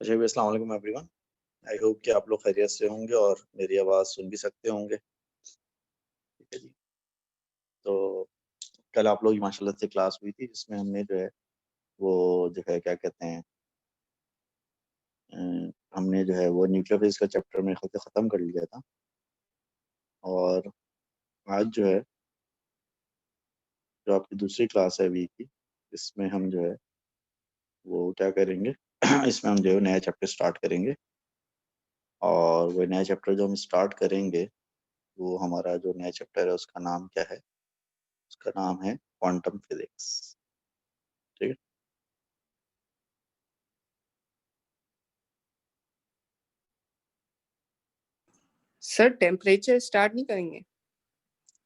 अच्छा भी अस्सलाम वालेकुम एवरीवन। आई होप कि आप लोग खैरियत से होंगे और मेरी आवाज़ सुन भी सकते होंगे। ठीक है जी। तो कल आप लोग की माशाल्लाह से क्लास हुई थी जिसमें हमने जो है वो जो है क्या कहते हैं हमने जो है वो न्यूक्लियर फिजिक्स का चैप्टर में ख़त्म कर लिया था। और आज जो है जो आपकी दूसरी क्लास है वीक की, इसमें हम जो है वो क्या करेंगे इसमें हम जो है नया चैप्टर स्टार्ट करेंगे। और वो नया चैप्टर जो हम स्टार्ट करेंगे वो हमारा जो नया चैप्टर है उसका नाम क्या है? उसका नाम है क्वांटम फिजिक्स। ठीक है। सर टेम्परेचर स्टार्ट नहीं करेंगे?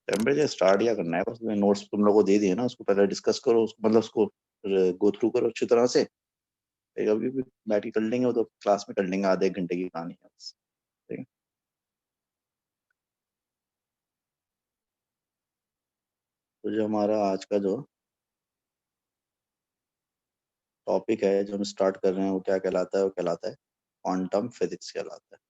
टेम्परेचर स्टार्ट या करना है, बस मैं नोट्स तुम लोगों को दे दिए ना, उसको पहले डिस्कस करो, उसको मतलब उसको गो थ्रू करो अच्छी तरह से। फिर अभी भी बैठ के कर लेंगे, वो तो क्लास में कर लेंगे, आधे एक घंटे की कहानी है बस। ठीक है। तो जो हमारा आज का जो टॉपिक है जो हम स्टार्ट कर रहे हैं वो क्या कहलाता है? वो कहलाता है क्वांटम फिजिक्स कहलाता है।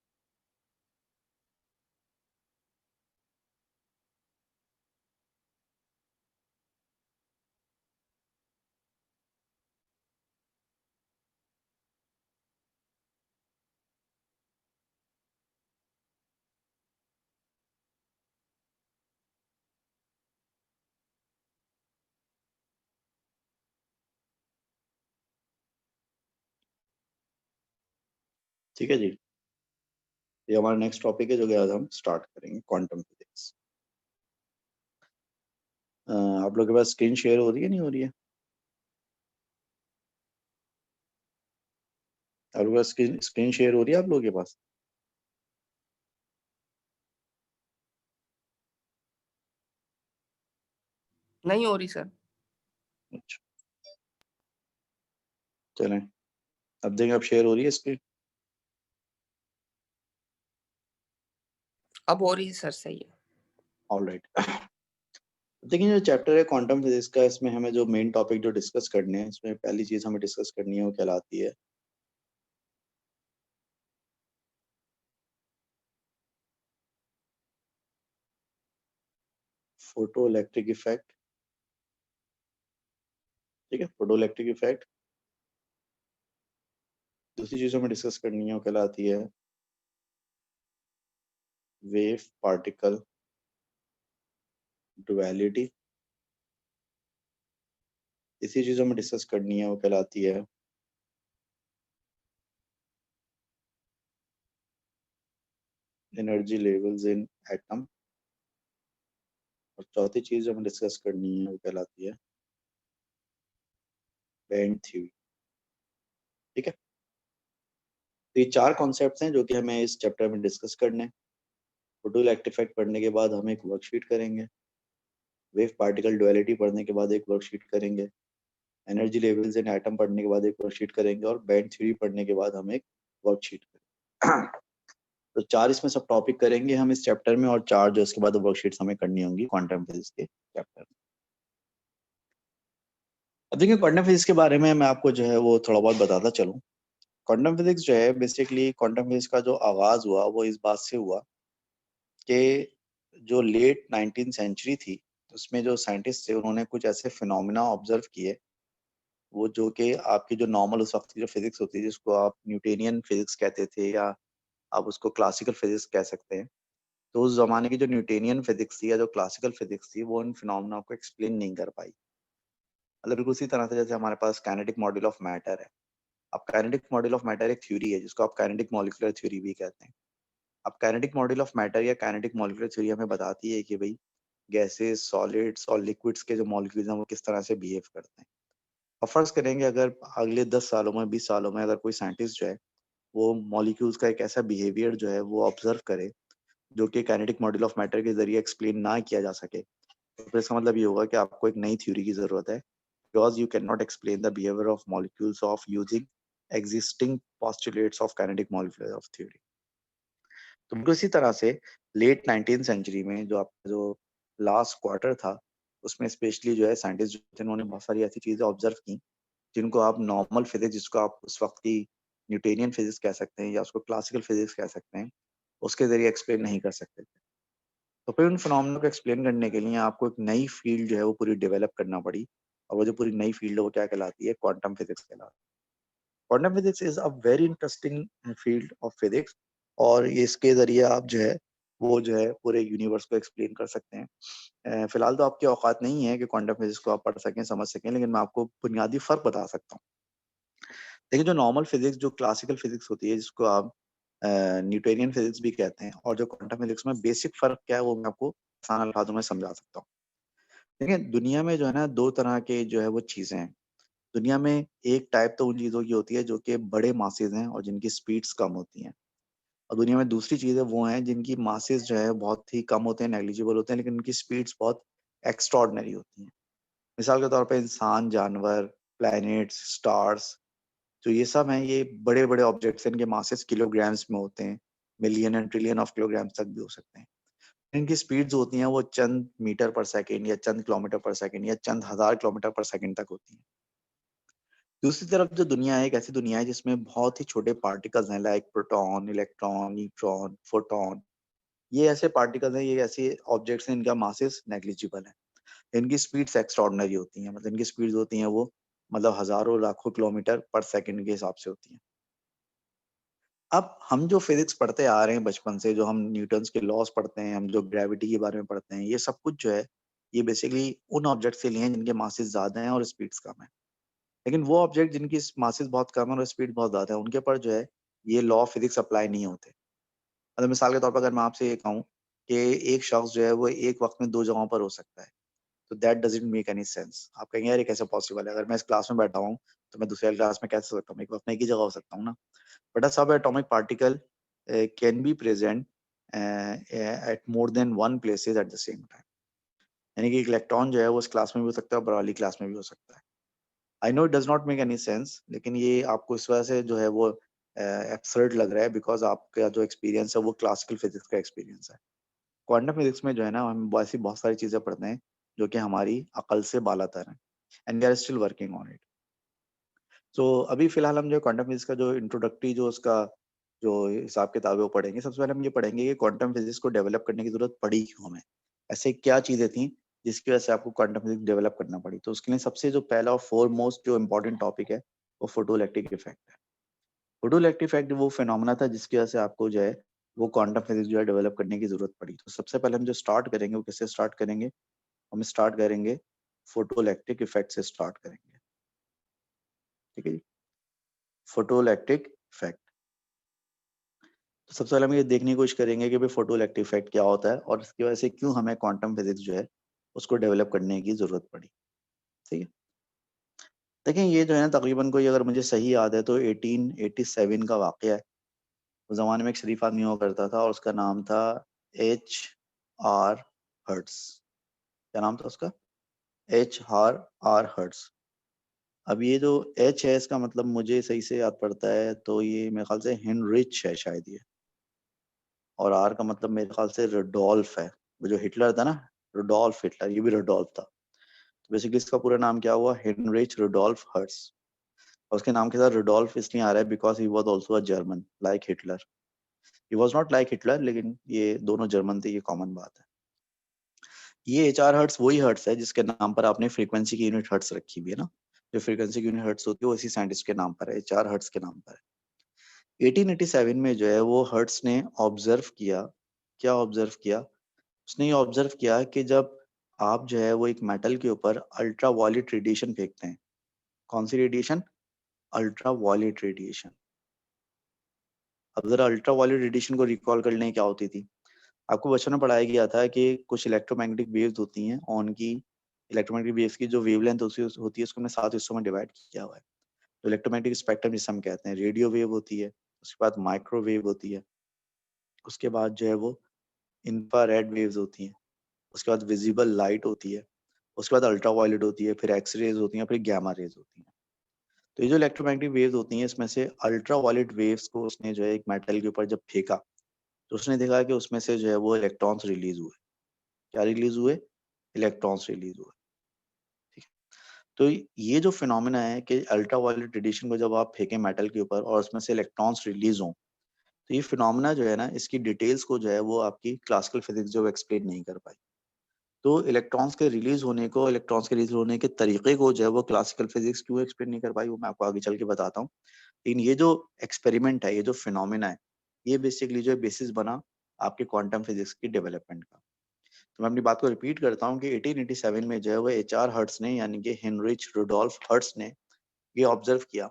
ठीक है जी। ये हमारा नेक्स्ट टॉपिक है जो कि आज हम स्टार्ट करेंगे, क्वांटम फिजिक्स। आप लोग के पास स्क्रीन शेयर हो रही है, नहीं हो रही है? आप लोग के पास स्क्रीन शेयर हो रही है आप लोगों के पास? नहीं हो रही सर। अच्छा, चलें, अब देखें, अब शेयर हो रही है स्क्रीन। अब हो रही है सर, सही है। ऑलराइट। देखिए, जो चैप्टर है क्वांटम फिजिक्स का, इसमें हमें जो मेन टॉपिक जो डिस्कस करने हैं, इसमें पहली चीज हमें डिस्कस करनी है वो कहलाती है फोटो इलेक्ट्रिक इफेक्ट। ठीक है, फोटो इलेक्ट्रिक इफेक्ट। दूसरी चीज हमें डिस्कस करनी है वो कहलाती है वेव पार्टिकल डुअलिटी। तीसरी चीज हमें डिस्कस करनी है वो कहलाती है एनर्जी लेवल्स इन एटम। और चौथी चीज हमें डिस्कस करनी है वो कहलाती है बैंड थ्योरी। ठीक है। तो ये चार कॉन्सेप्ट्स हैं जो कि हमें इस चैप्टर में डिस्कस करने हैं। फोटो इलेक्ट्रिक इफेक्ट पढ़ने के बाद हम एक वर्कशीट करेंगे। वेव पार्टिकल डुअलिटी पढ़ने के बाद एक वर्कशीट करेंगे। एनर्जी लेवल्स इन एटम पढ़ने के बाद एक वर्कशीट करेंगे। और बैंड थ्योरी पढ़ने के बाद हम एक वर्कशीट करेंगे। तो चार इसमें सब टॉपिक करेंगे हम इस चैप्टर में, और चार जो इसके बाद वर्कशीट्स हमें करनी होंगी क्वांटम फिजिक्स के चैप्टर में। अब देखिए, क्वांटम फिजिक्स के बारे में मैं आपको जो है वो थोड़ा बहुत बताता चलूँ। क्वांटम फिजिक्स जो है, बेसिकली क्वांटम फिजिक्स का जो आगाज हुआ वो इस बात से हुआ कि जो लेट 19th सेंचुरी थी, उसमें जो साइंटिस्ट थे उन्होंने कुछ ऐसे फिनोमेना ऑब्जर्व किए, वो जो कि आपकी जो नॉर्मल उस वक्त की जो फिजिक्स होती है, जिसको आप न्यूटेनियन फिजिक्स कहते थे या आप उसको क्लासिकल फिजिक्स कह सकते हैं। तो उस जमाने की जो न्यूटेनियन फिजिक्स थी या जो क्लासिकल फिजिक्स थी, वो इन फिनोमेना को एक्सप्लेन नहीं कर पाई। मतलब बिल्कुल उसी तरह से जैसे हमारे पास काइनेटिक मॉडल ऑफ मैटर है। अब काइनेटिक मॉडल ऑफ मैटर एक थ्योरी है जिसको आप काइनेटिक मॉलिक्यूलर थ्योरी भी कहते हैं। अब काइनेटिक मॉडल ऑफ मैटर या काइनेटिक मॉलिक्यूलर थ्योरी हमें बताती है कि भाई गैसेस, सॉलिड्स और लिक्विड्स के जो मॉलिक्यूल्स हैं वो किस तरह से बिहेव करते हैं। और फर्ज करेंगे अगर अगले 10 सालों में, 20 सालों में अगर कोई साइंटिस्ट जो है वो मॉलिक्यूल्स का एक ऐसा बिहेवियर जो है वो ऑब्जर्व करे जो कि काइनेटिक मॉडल ऑफ मैटर के जरिए एक्सप्लेन ना किया जा सके, तो फिर इसका मतलब ये होगा कि आपको एक नई थ्योरी की जरूरत है, because you can not explain the behaviour of molecules of using existing postulates of kinetic molecular of theory. तो बिल्कुल इसी तरह से लेट 19th सेंचुरी में जो आपका जो लास्ट क्वार्टर था, उसमें स्पेशली जो है साइंटिस्ट जो थे उन्होंने बहुत सारी ऐसी चीजें ऑब्जर्व की जिनको आप नॉर्मल फिजिक्स, जिसको आप उस वक्त की न्यूटोनियन फिजिक्स कह सकते हैं या उसको क्लासिकल फिजिक्स कह सकते हैं, उसके ज़रिए एक्सप्लेन नहीं कर सकते थे। तो फिर उन फिनोमेना को एक्सप्लेन करने के लिए आपको एक नई फील्ड जो है वो पूरी डेवलप करना पड़ी, और वो जो पूरी नई फील्ड है वो क्या कहलाती है? क्वांटम फिजिक्स कहलाती है। Quantum physics is a very interesting field of physics, और ये इसके ज़रिए आप जो है वो जो है पूरे यूनिवर्स को एक्सप्लेन कर सकते हैं। फिलहाल तो आपकी औकात नहीं है कि क्वांटम फिजिक्स को आप पढ़ सकें, समझ सकें, लेकिन मैं आपको बुनियादी फ़र्क बता सकता हूँ। देखिए, जो नॉर्मल फिजिक्स, जो क्लासिकल फिजिक्स होती है, जिसको आप न्यूटोनियन फिजिक्स भी कहते हैं, और जो क्वांटम फिजिक्स में बेसिक फ़र्क क्या है, वो मैं आपको आसान अल्फाजों में समझा सकता हूँ। देखिए, दुनिया में जो है ना 2 तरह के जो है वो चीज़ें हैं। दुनिया में एक टाइप तो उन चीज़ों की होती है जो कि बड़े मासेज़ हैं और जिनकी स्पीड्स कम होती हैं। और दुनिया में दूसरी चीज़ें वो हैं जिनकी मासेज़ जो है बहुत ही कम होते हैं, नेग्लिजिबल होते हैं, लेकिन उनकी स्पीड्स बहुत एक्स्ट्राऑर्डिनरी होती हैं। मिसाल के तौर पे इंसान, जानवर, प्लैनेट्स, स्टार्स, तो ये सब हैं, ये बड़े-बड़े ऑब्जेक्ट्स हैं, इनके मासेस किलोग्राम्स में होते हैं, million and trillion of kilograms तक भी हो सकते हैं। इनकी स्पीड्स होती हैं वो चंद मीटर पर सेकंड या चंद किलोमीटर पर सेकंड या चंद हज़ार किलोमीटर पर सेकंड तक होती हैं। दूसरी तरफ जो दुनिया है, एक ऐसी दुनिया है जिसमें बहुत ही छोटे पार्टिकल्स हैं, like proton, electron, neutron, photon. ये ऐसे पार्टिकल्स हैं, ये ऐसे ऑब्जेक्ट्स हैं, इनका मासेस नेग्लिजिबल है। इनकी स्पीड्स एक्स्ट्राऑर्डिनरी होती हैं, मतलब इनकी स्पीड्स होती हैं वो मतलब हज़ारों लाखों किलोमीटर पर सेकंड के हिसाब से होती हैं। अब हम जो फिजिक्स पढ़ते आ रहे हैं बचपन से, जो हम न्यूटन्स के लॉज पढ़ते हैं, हम जो ग्रेविटी के बारे में पढ़ते हैं, ये सब कुछ जो है, ये बेसिकली उन ऑब्जेक्ट से लिए हैं जिनके मासेस ज़्यादा हैं और स्पीड्स कम है। लेकिन वो ऑब्जेक्ट जिनकी मासेस बहुत कम है और स्पीड बहुत ज़्यादा है, उनके ऊपर जो है, ये लॉ ऑफ फिजिक्स अप्लाई नहीं होते। मतलब मिसाल के तौर पर अगर मैं आपसे ये कहूँ कि एक शख्स जो है वो एक वक़्त में 2 जगहों पर हो सकता है, तो that doesn't make any sense. आप कहेंगे यार ये कैसे पॉसिबल है? अगर मैं इस क्लास में बैठा हूँ, तो मैं दूसरे क्लास में कैसे हो सकता हूँ? एक वक़्त में एक ही जगह हो सकता हूँ ना। But a subatomic particle can be present at more than one places at the same time. यानी कि एक इलेक्ट्रॉन जो है वो इस क्लास में भी हो सकता है और बड़ी क्लास में भी हो सकता है। I know it does not make any sense, लेकिन ये आपको इस वजह से जो है वो एब्सर्ड लग रहा है बिकॉज आपका जो एक्सपीरियंस है वो क्लासिकल फिजिक्स का एक्सपीरियंस है। क्वांटम फिजिक्स में जो है ना हम ऐसी बहुत सारी चीजें पढ़ते हैं जो कि हमारी अकल से बालातर हैं, and we are still working on it. तो अभी फिलहाल हम जो क्वांटम फिजिक्स का जो इंट्रोडक्टरी जो उसका जो हिसाब किताब है वो पढ़ेंगे। सबसे पहले हम ये पढ़ेंगे कि क्वांटम फिजिक्स को डेवलप करने की जरूरत पड़ी क्यों हमें, ऐसे क्या चीजें थी जिसकी वजह से आपको क्वांटम फिजिक्स डेवलप करना पड़ी। तो उसके लिए सबसे जो पहला और फोरमोस्ट जो इम्पोर्टेंट टॉपिक है वो फोटोइलेक्ट्रिक इफेक्ट है। फोटोइलेक्ट्रिक इफेक्ट वो फिनोमेना था जिसकी वजह से आपको जो है वो क्वांटम फिजिक्स जो है डेवलप करने की जरूरत पड़ी। तो सबसे पहले हम जो स्टार्ट करेंगे वो किससे स्टार्ट करेंगे? हम स्टार्ट करेंगे फोटोइलेक्ट्रिक इफेक्ट से स्टार्ट करेंगे। ठीक है जी, फोटोइलेक्ट्रिक इफेक्ट। तो सबसे पहले हम ये देखने की कोशिश करेंगे कि भाई फोटो इलेक्ट्रिक इफेक्ट क्या होता है और इसकी वजह से क्यों हमें क्वांटम फिजिक्स जो है उसको डेवलप करने की जरूरत पड़ी। ठीक है, देखिए ये जो है ना तकरीबन कोई अगर मुझे सही याद है तो 1887 का वाकया है। उस जमाने में एक शरीफ आदमी हुआ करता था और उसका नाम था H.R. हर्ट्स। क्या नाम था उसका? H.R. हर्ट्स। अब ये जो एच है इसका मतलब मुझे सही से याद पड़ता है तो ये मेरे ख्याल से हेनरिच है शायद ये, और आर का मतलब मेरे ख्याल से रुडोल्फ है। वो जो हिटलर था ना, रुडोल्फ हिटलर, ये भी रुडोल्फ था। तो बेसिकली इसका पूरा नाम क्या हुआ? Heinrich Rudolf Hertz. और उसके नाम के साथ रुडोल्फ इसलिए आ रहा है because he was also a German like Hitler. He was not like Hitler, लेकिन ये दोनों जर्मन थे, ये कॉमन बात है। ये एचआर हर्ट्स वही हर्ट्स है जिसके नाम पर आपने फ्रीक्वेंसी की यूनिट हर्ट्स रखी हुई है ना। जो फ्रीक्वेंसी की यूनिट हर्ट्स होती है वो इसी साइंटिस्ट के नाम पर है, एचआर हर्ट्स के नाम पर है। 1887 में जो है वो हर्ट्स ने ऑब्जर्व किया। क्या ऑब्जर्व किया? उसने ये ऑब्जर्व किया कि जब आप जो है वो एक मेटल के ऊपर अल्ट्रा वायलेट रेडिएशन फेंकते हैं। कौन सी रेडिएशन? Ultra violet radiation. अब जरा अल्ट्रा वायलेट रेडिएशन को रिकॉल कर लें क्या होती थी। आपको बचपन में पढ़ाया गया था कि कुछ इलेक्ट्रोमैग्नेटिक वेव्स होती हैं, ऑन की इलेक्ट्रोमैग्नेटिक वेव्स की जो वेवलेंथ होती है उसको हमने 7 हिस्सों में डिवाइड किया हुआ है। तो इलेक्ट्रोमैग्नेटिक स्पेक्ट्रम जिसे हम कहते हैं, रेडियो वेव होती है, उसके बाद माइक्रोवेव होती है, उसके बाद जो है वो इंफ्रारेड वेव्स होती हैं, उसके बाद विजिबल लाइट होती है, उसके बाद अल्ट्रा वायलेट होती है, फिर एक्स रेज होती हैं, फिर गामा रेज होती हैं। तो ये जो इलेक्ट्रोमैग्नेटिक वेव्स होती हैं इसमें से अल्ट्रा वायलेट वेव्स को उसने जो है एक मेटल के ऊपर जब फेंका तो उसने देखा कि उसमें से जो है वो इलेक्ट्रॉन्स रिलीज हुए। क्या रिलीज हुए? इलेक्ट्रॉन्स रिलीज हुए। ठीक है। तो ये जो फिनोमेना है कि अल्ट्रा वायलेट रेडिएशन को जब आप फेंकें मेटल के ऊपर और उसमें से इलेक्ट्रॉन्स रिलीज हों, तो ये फिनोमेना जो है ना, इसकी डिटेल्स को जो है वो आपकी क्लासिकल फिजिक्स जो एक्सप्लेन नहीं कर पाई। तो इलेक्ट्रॉन्स के रिलीज होने के तरीके को जो है वो क्लासिकल फिजिक्स क्यों एक्सप्लेन नहीं कर पाई, वो मैं आपको आगे चल के बताता हूँ। लेकिन ये जो एक्सपेरिमेंट है, ये जो फिनोमेना है, ये बेसिकली जो है बेसिस बना आपके क्वांटम फिजिक्स की डेवलपमेंट का। तो मैं अपनी बात को रिपीट करता हूँ कि 1887 में जो है वो एच.आर. हर्ट्ज ने, यानी कि हेनरिच रुडोल्फ हर्ट्ज ने ये ऑब्जर्व किया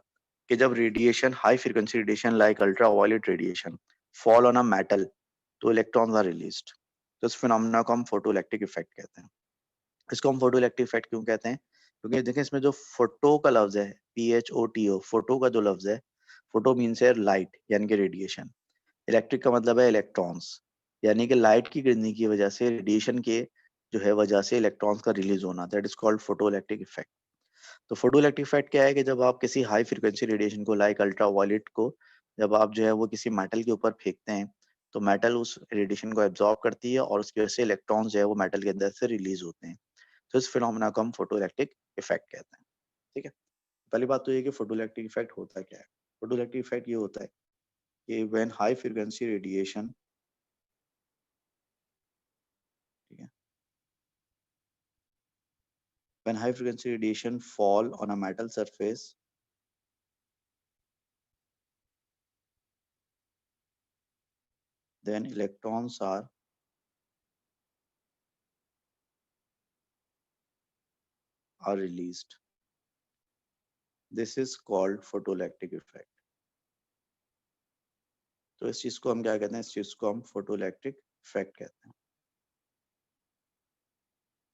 कि जब radiation, high frequency radiation like ultra violet radiation fall on a metal, तो इलेक्ट्रॉन्स आर रिलीज्ड। तो इस फिनोमेना को हम फोटोइलेक्ट्रिक इफेक्ट कहते हैं। इसको हम फोटो इलेक्ट्रिक इफेक्ट क्यों कहते हैं? क्योंकि देखें इसमें जो फोटो का लफ्ज है, PHOTO, फोटो का जो लफ्ज है, फोटो मीन्स है लाइट यानी कि रेडिएशन, इलेक्ट्रिक का मतलब है इलेक्ट्रॉन्स, यानी कि लाइट की गिरने की वजह से, रेडिएशन के जो है वजह से इलेक्ट्रॉन्स का रिलीज होना, that is called photo electric effect. तो फोटो इलेक्ट्रिक इफेक्ट क्या है कि जब आप किसी हाई फ्रिक्वेंसी रेडिएशन को, लाइक अल्ट्रा वायलेट को, जब आप जो है वो किसी मेटल के ऊपर फेंकते हैं, तो मेटल उस रेडिएशन को एब्जॉर्ब करती है और उसकी वजह से इलेक्ट्रॉन्स जो है वो मेटल के अंदर से रिलीज होते हैं। तो इस फिनोमेना को हम फोटो इलेक्ट्रिक इफेक्ट कहते हैं। ठीक है, पहली बात तो ये कि फोटो इलेक्ट्रिक इफेक्ट होता क्या है। फोटो इलेक्ट्रिक इफेक्ट ये होता है कि व्हेन हाई फ्रीक्वेंसी रेडिएशन, ठीक है, when high frequency radiation fall on a metal surface, then electrons are released. This is called photoelectric effect. तो इस चीज को हम क्या कहते हैं? इस चीज को हम फोटोइलेक्ट्रिक इफेक्ट कहते हैं।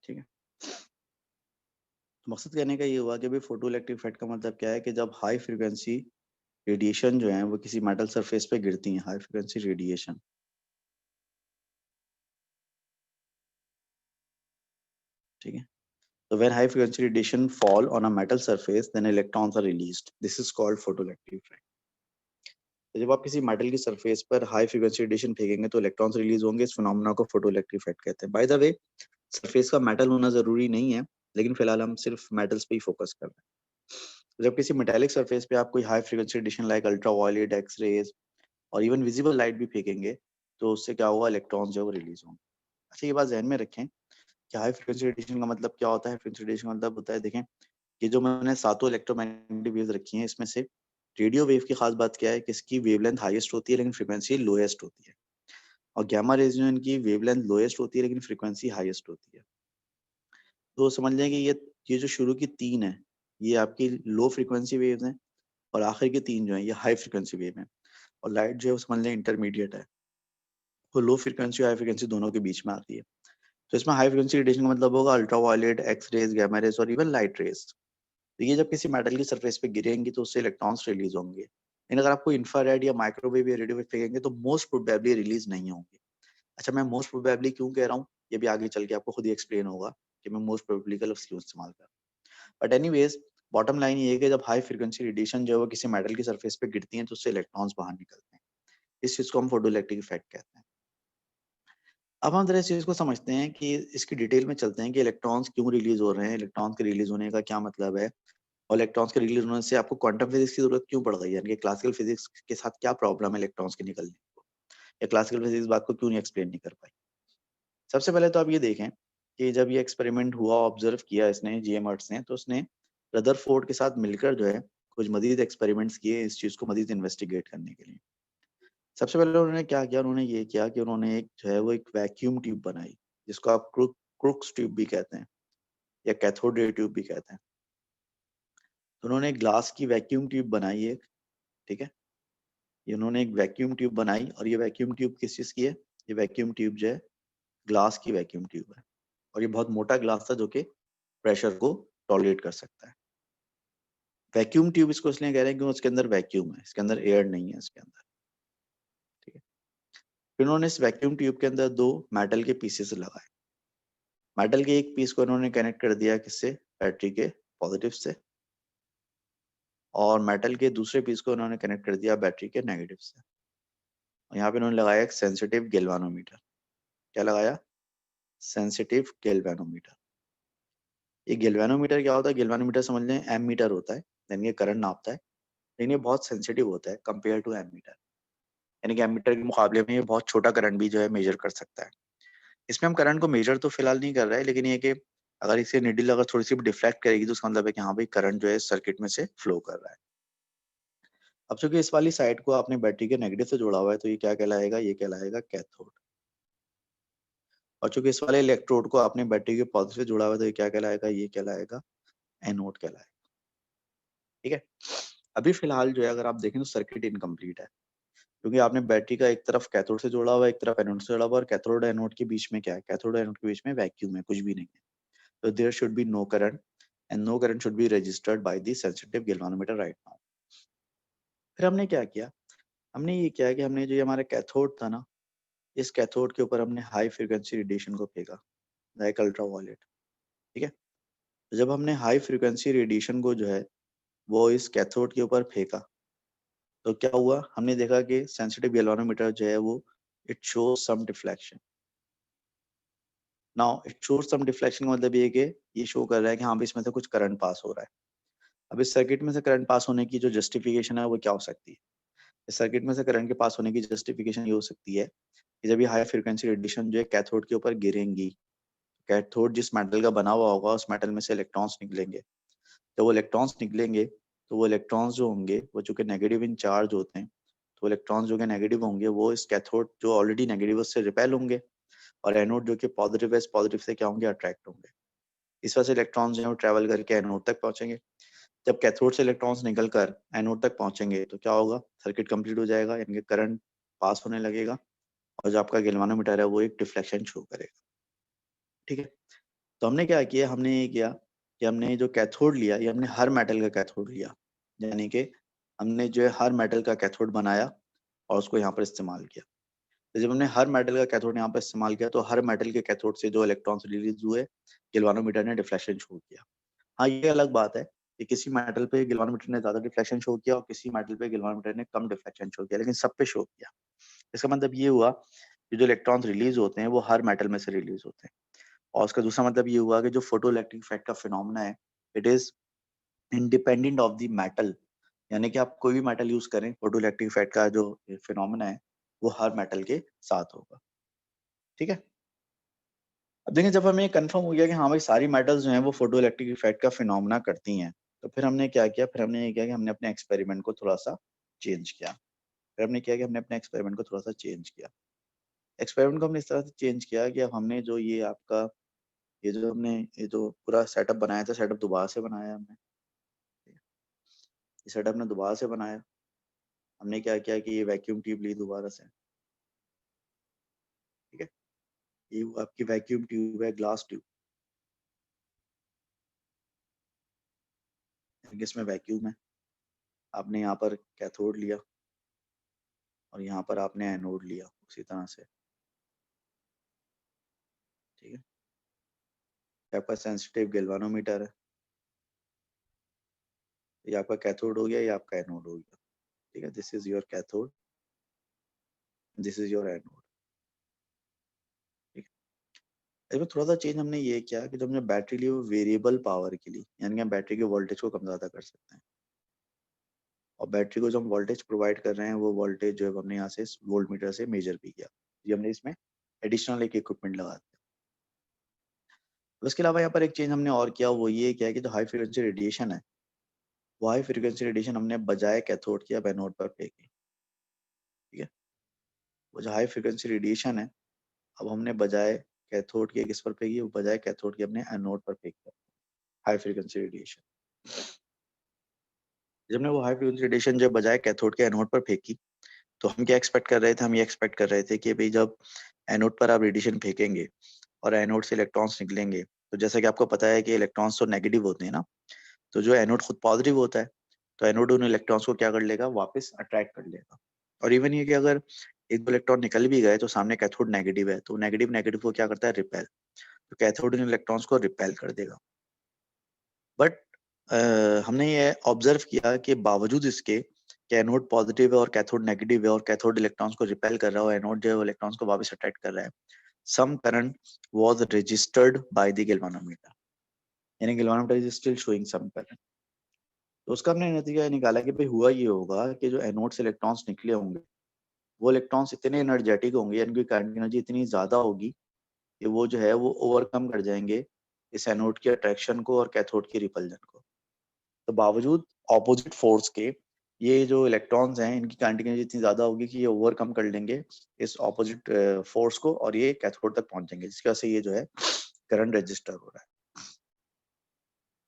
ठीक है, तो मकसद कहने का ये हुआ कि भाई फोटोइलेक्ट्रिक इफेक्ट का मतलब क्या है कि जब हाई फ्रीक्वेंसी रेडिएशन जो है वो किसी मेटल सरफेस पे गिरती है, हाई फ्रीक्वेंसी रेडिएशन, ठीक है, so when high frequency radiation fall on a metal surface, then electrons are released. This is called photoelectric effect. तो जब आप किसी मेटल की सरफेस पर हाई फ्रीक्वेंसी रेडिएशन फेंकेंगे तो इलेक्ट्रॉन्स रिलीज होंगे। इस फिनोमेना को फोटोइलेक्ट्रिक इफेक्ट कहते हैं। बाय द वे, सरफेस का मेटल होना जरूरी नहीं है, लेकिन फिलहाल हम सिर्फ मेटल्स पे ही फोकस कर रहे हैं। जब किसी मेटेलिक सरफेस पे आप कोई high frequency radiation like ultra violet, x rays और इवन विजिबल लाइट भी फेंकेंगे, तो उससे क्या होगा? इलेक्ट्रॉन्स जो है वो रिलीज होंगे। अच्छा, ये बात ध्यान में रखें कि हाई फ्रीक्वेंसी रेडिएशन का मतलब क्या होता है। फ्रीक्वेंसी रेडिएशन का मतलब होता है, देखें, ये जो मैंने सातों इलेक्ट्रोमैग्नेटिक वेव्स रखी हैं, इसमें से रेडियो वेव की खास बात क्या है कि इसकी वेवलेंथ हाईएस्ट होती है लेकिन फ्रीक्वेंसी लोएस्ट होती है, और गामा रेज जो है, इनकी वेवलेंथ लोएस्ट होती है लेकिन फ्रीक्वेंसी हाईएस्ट होती है। तो समझ लें कि ये जो शुरू की तीन है, ये आपकी लो फ्रीक्वेंसी वेव्स हैं, और आखिर की तीन जो है ये हाई फ्रीक्वेंसी वेव हैं। और लाइट जो है वो समझ लें इंटरमीडिएट है, वो लो फ्रीक्वेंसी और हाई फ्रीक्वेंसी दोनों के बीच में आती है। तो इसमें हाई फ्रीक्वेंसी रेडिएशन का मतलब होगा ultra violet, x rays, gamma rays और इवन लाइट रेज। तो ये जब किसी मेटल की सरफेस पे गिरेंगी तो उससे इलेक्ट्रॉन्स रिलीज होंगे। लेकिन अगर आपको इंफ्रारेड या माइक्रोवेव या रेडियो वेव फेंकेंगे तो मोस्ट प्रोबेबली रिलीज नहीं होंगे। अच्छा, मैं मोस्ट प्रोबेबली क्यों कह रहा हूँ, ये भी आगे चल के आपको खुद ही एक्सप्लेन होगा कि मैं मोस्ट प्रोबेबली का लफ्ज क्यों इस्तेमाल कर रहा हूँ। बट एनीवेज, बॉटम लाइन ये है कि जब हाई फ्रीक्वेंसी रेडिएशन जो है वो किसी मेटल की सरफेस पे गिरती है तो उससे इलेक्ट्रॉन्स बाहर निकलते हैं। इस चीज को हम फोटोइलेक्ट्रिक इफेक्ट कहते हैं। अब हम जरा इस चीज को समझते हैं कि इसकी डिटेल में चलते हैं कि इलेक्ट्रॉन्स क्यों रिलीज हो रहे हैं, इलेक्ट्रॉन्स के रिलीज होने का क्या मतलब है, और इलेक्ट्रॉन्स के रिलीज होने से आपको क्वांटम फिजिक्स की जरूरत क्यों पड़ गई, यानी कि क्लासिकल फिजिक्स के साथ क्या प्रॉब्लम है इलेक्ट्रॉन्स के निकलने को, या क्लासिकल फिजिक्स बात को क्यों नहीं एक्सप्लेन नहीं कर पाई। सबसे पहले तो आप ये देखें कि जब ये एक्सपेरिमेंट हुआ, ऑब्जर्व किया इसने, GM हर्ट्ज ने, तो उसने रदरफोर्ड के साथ मिलकर जो है कुछ मजीद एक्सपेरिमेंट्स किए इस चीज को मजीद इन्वेस्टिगेट करने के लिए। सबसे पहले उन्होंने क्या किया, उन्होंने ये किया कि उन्होंने एक जो है वो एक वैक्यूम ट्यूब बनाई, जिसको आप क्रुक्स ट्यूब भी कहते हैं या कैथोड रे ट्यूब भी कहते हैं। तो उन्होंने एक ग्लास की वैक्यूम ट्यूब बनाई एक, ठीक है, ये उन्होंने एक वैक्यूम ट्यूब बनाई, और ये वैक्यूम ट्यूब किस चीज की है? ये वैक्यूम ट्यूब जो है ग्लास की वैक्यूम ट्यूब है, और ये बहुत मोटा ग्लास था जो कि प्रेशर को टॉलरेट कर सकता है। वैक्यूम ट्यूब इसको इसलिए कह रहे हैं क्योंकि उसके अंदर वैक्यूम है, इसके अंदर एयर नहीं है इसके अंदर, ठीक है। फिर उन्होंने इस वैक्यूम ट्यूब के अंदर दो मेटल के पीसेस लगाए। मेटल के एक पीस को उन्होंने कनेक्ट कर दिया किससे? बैटरी के पॉजिटिव से, और मेटल के दूसरे पीस को उन्होंने कनेक्ट कर दिया बैटरी के नेगेटिव से। और यहाँ पे उन्होंने लगाया एक सेंसिटिव गैल्वानोमीटर। क्या लगाया? Sensitive galvanometer. ये गैल्वेनोमीटर क्या होता है? गैल्वेनोमीटर समझ लें एमीटर होता है, यानी ये करंट नापता है, लेकिन ये बहुत सेंसिटिव होता है कंपेयर टू एमीटर। यानी कि एमीटर के मुकाबले में ये बहुत छोटा करंट भी जो है मेजर कर सकता है। इसमें हम करंट को मेजर तो फिलहाल नहीं कर रहे हैं, लेकिन ये कि अगर इसे नीडल अगर थोड़ी सी भी डिफ्लेक्ट करेगी तो उसका मतलब है कि हाँ भाई करंट जो है सर्किट में से फ्लो कर रहा है। अब चूंकि इस वाली साइड को आपने बैटरी के नेगेटिव से जोड़ा हुआ है तो ये क्या कहलाएगा? ये कहलाएगा कैथोड। और चूंकि इस वाले इलेक्ट्रोड को आपने बैटरी के पॉजिटिव से जोड़ा हुआ है तो ये क्या कहलाएगा? ये कहलाएगा एनोड कहलाएगा। ठीक है, अभी फिलहाल जो है अगर आप देखें तो सर्किट इनकम्प्लीट है, क्योंकि आपने बैटरी का एक तरफ कैथोड से जोड़ा हुआ है, एक तरफ एनोड से जोड़ा हुआ है, और कैथोड एनोड के बीच में क्या है? कैथोड एनोड के बीच में वैक्यूम है, कुछ भी नहीं है। तो there should be no current and no current should be registered by the sensitive galvanometer right now. फिर हमने क्या किया? हमने ये किया कि हमने जो ये हमारा कैथोड था ना, इस कैथोड के ऊपर हमने हाई फ्रीक्वेंसी रेडिएशन को फेंका, लाइक अल्ट्रावायलेट। ठीक है, तो जब हमने हाई फ्रीक्वेंसी रेडिएशन को जो है वो इस कैथोड के ऊपर फेंका तो क्या हुआ? हमने देखा कि सेंसिटिव गैल्वेनोमीटर जो है वो it shows some deflection. Now it shows some deflection का मतलब ये है कि ये शो कर रहा है कि हाँ भी इसमें से कुछ करंट पास हो रहा है। अब इस सर्किट में से करंट पास होने की जो जस्टिफिकेशन है वो क्या हो सकती है? इस सर्किट में से करंट के पास होने की जस्टिफिकेशन ये हो सकती है कि जब ये हाई फ्रीक्वेंसी रेडिएशन जो है कैथोड के ऊपर गिरेंगी, कैथोड जिस मेटल का बना हुआ होगा उस मेटल में से इलेक्ट्रॉन्स निकलेंगे। जब वो इलेक्ट्रॉन्स निकलेंगे तो वो इलेक्ट्रॉन्स जो होंगे वो चूंकि नेगेटिव इन चार्ज होते हैं, तो इलेक्ट्रॉन्स जो कि नेगेटिव होंगे वो इस कैथोड जो ऑलरेडी नेगेटिव है उससे रिपेल होंगे, और एनोड जो कि पॉजिटिव है इस पॉजिटिव से क्या होंगे? अट्रैक्ट होंगे। इस वजह से इलेक्ट्रॉन्स जो है वो ट्रेवल करके एनोड तक पहुंचेंगे। जब कैथोड से इलेक्ट्रॉन्स निकलकर एनोड तक पहुंचेंगे तो क्या होगा? सर्किट कंप्लीट हो जाएगा, यानी कि करंट पास होने लगेगा, और जो आपका गैल्वेनोमीटर है वो एक डिफ्लेक्शन शो करेगा। ठीक है, तो हमने क्या किया? हमने ये किया कि हमने जो कैथोड लिया ये हमने हर मेटल का कैथोड लिया, यानी कि हमने जो है हर मेटल का कैथोड बनाया और उसको यहाँ पर इस्तेमाल किया। तो जब हमने हर मेटल का कैथोड यहाँ पर इस्तेमाल किया तो हर मेटल के कैथोड से जो इलेक्ट्रॉन्स रिलीज हुए गैल्वेनोमीटर ने डिफ्लेक्शन शो किया। हाँ, ये अलग बात है कि किसी मेटल पे गैल्वेनोमीटर ने ज्यादा डिफ्लेक्शन शो किया और किसी मेटल पे गैल्वेनोमीटर ने कम डिफ्लेक्शन शो किया, लेकिन सब पे शो किया। इसका मतलब ये हुआ कि जो इलेक्ट्रॉन्स रिलीज होते हैं वो हर मेटल में से रिलीज होते हैं। और उसका दूसरा मतलब ये हुआ कि जो फोटो इलेक्ट्रिक इफेक्ट का फिनोमेना है it is independent of the metal, यानी कि आप कोई भी मेटल यूज करें फोटो इलेक्ट्रिक इफेक्ट का जो फिनोमेना है वो हर मेटल के साथ होगा। ठीक है, अब देखिए जब हमें कंफर्म हो गया कि हाँ भाई सारी मेटल्स जो हैं वो फोटो इलेक्ट्रिक इफेक्ट का फिनोमेना करती हैं, तो फिर हमने क्या किया? फिर हमने ये किया कि हमने अपने एक्सपेरिमेंट को थोड़ा सा चेंज किया। फिर हमने किया कि हमने अपने एक्सपेरिमेंट को थोड़ा सा चेंज किया। एक्सपेरिमेंट को हमने इस तरह से चेंज किया कि अब हमने जो ये आपका ये जो पूरा सेटअप बनाया था, सेटअप दोबारा से बनाया हमने। ये सेटअप ने दोबारा से बनाया। हमने क्या किया कि ये वैक्यूम ट्यूब ली दोबारा से। ठीक है, ये आपकी वैक्यूम ट्यूब है, ग्लास ट्यूब, इसमें वैक्यूम है। आपने यहाँ पर कैथोड लिया और यहाँ पर आपने एनोड लिया उसी तरह से। ठीक है, ये आपका सेंसिटिव गैल्वेनोमीटर है, ये आपका कैथोड हो गया, ये आपका एनोड हो गया। ठीक है, this is your cathode, this is your anode. ठीक है, इसमें थोड़ा सा चेंज हमने ये किया कि जब हमने बैटरी ली वो वेरिएबल पावर के लिए, यानी कि हम बैटरी के वोल्टेज को कम ज़्यादा कर सकते हैं, और बैटरी को जो हम वोल्टेज प्रोवाइड कर रहे हैं वो वोल्टेज जो है हमने यहाँ से वोल्ट मीटर से मेजर भी किया। ये हमने इसमें एडिशनल एक इक्विपमेंट लगा दिया। उसके अलावा यहाँ पर एक चेंज हमने और किया, वो ये किया कि जो हाई फ्रिक्वेंसी रेडिएशन है वो हाई फ्रिक्वेंसी रेडिएशन हमने बजाय कैथोड की अब एनोड पर फेंकी। ठीक है, वो जो हाई फ्रिक्वेंसी रेडिएशन है अब हमने बजाय कैथोड के किस पर फेंकी? वो बजाय कैथोड के अपने एनोड पर फेंकी हाई फ्रिक्वेंसी रेडिएशन। जब हमने वो हाई फ्रिक्वेंसी रेडिएशन जब बजाय कैथोड के एनोड पर फेंकी तो हम क्या एक्सपेक्ट कर रहे थे? हम ये एक्सपेक्ट कर रहे थे कि भाई जब एनोड पर आप रेडिएशन फेंकेंगे और एनोड से इलेक्ट्रॉन्स निकलेंगे, तो जैसा कि आपको पता है कि इलेक्ट्रॉन्स तो नेगेटिव होते हैं ना, तो जो एनोड खुद पॉजिटिव होता है तो एनोड उन इलेक्ट्रॉन्स को क्या कर लेगा? वापस अट्रैक्ट कर लेगा। और इवन ये कि अगर एक दो इलेक्ट्रॉन निकल भी गए तो सामने कैथोड नेगेटिव है, तो नेगेटिव नेगेटिव को क्या करता है? रिपेल। तो कैथोड इन इलेक्ट्रॉन्स को रिपेल कर देगा। बट हमने ये ऑब्जर्व किया कि बावजूद इसके कि एनोड पॉजिटिव है और कैथोड नेगेटिव है और कैथोड इलेक्ट्रॉन्स को रिपेल कर रहा है और एनोड जो है इलेक्ट्रॉन्स को वापस अट्रैक्ट कर रहा है, some current was registered by the galvanometer। यानी galvanometer is still showing some current. तो उसका हमने नतीजा ये निकाला कि भाई हुआ ये होगा कि जो एनोड से इलेक्ट्रॉन्स निकले होंगे वो इलेक्ट्रॉन्स इतने एनर्जेटिक होंगे, यानी कि करंट की एनर्जी इतनी ज्यादा होगी कि वो जो है वो ओवरकम कर जाएंगे इस एनोड की अट्रैक्शन को और कैथोड की रिपल्जन को। तो बावजूद ऑपोजिट फोर्स के ये जो इलेक्ट्रॉन्स हैं इनकी करंट की एनर्जी इतनी ज्यादा होगी कि ये ओवरकम कर लेंगे इस ऑपोजिट फोर्स को और ये कैथोड तक पहुंच जाएंगे, जिसकी वजह से ये जो है करंट रजिस्टर हो रहा है।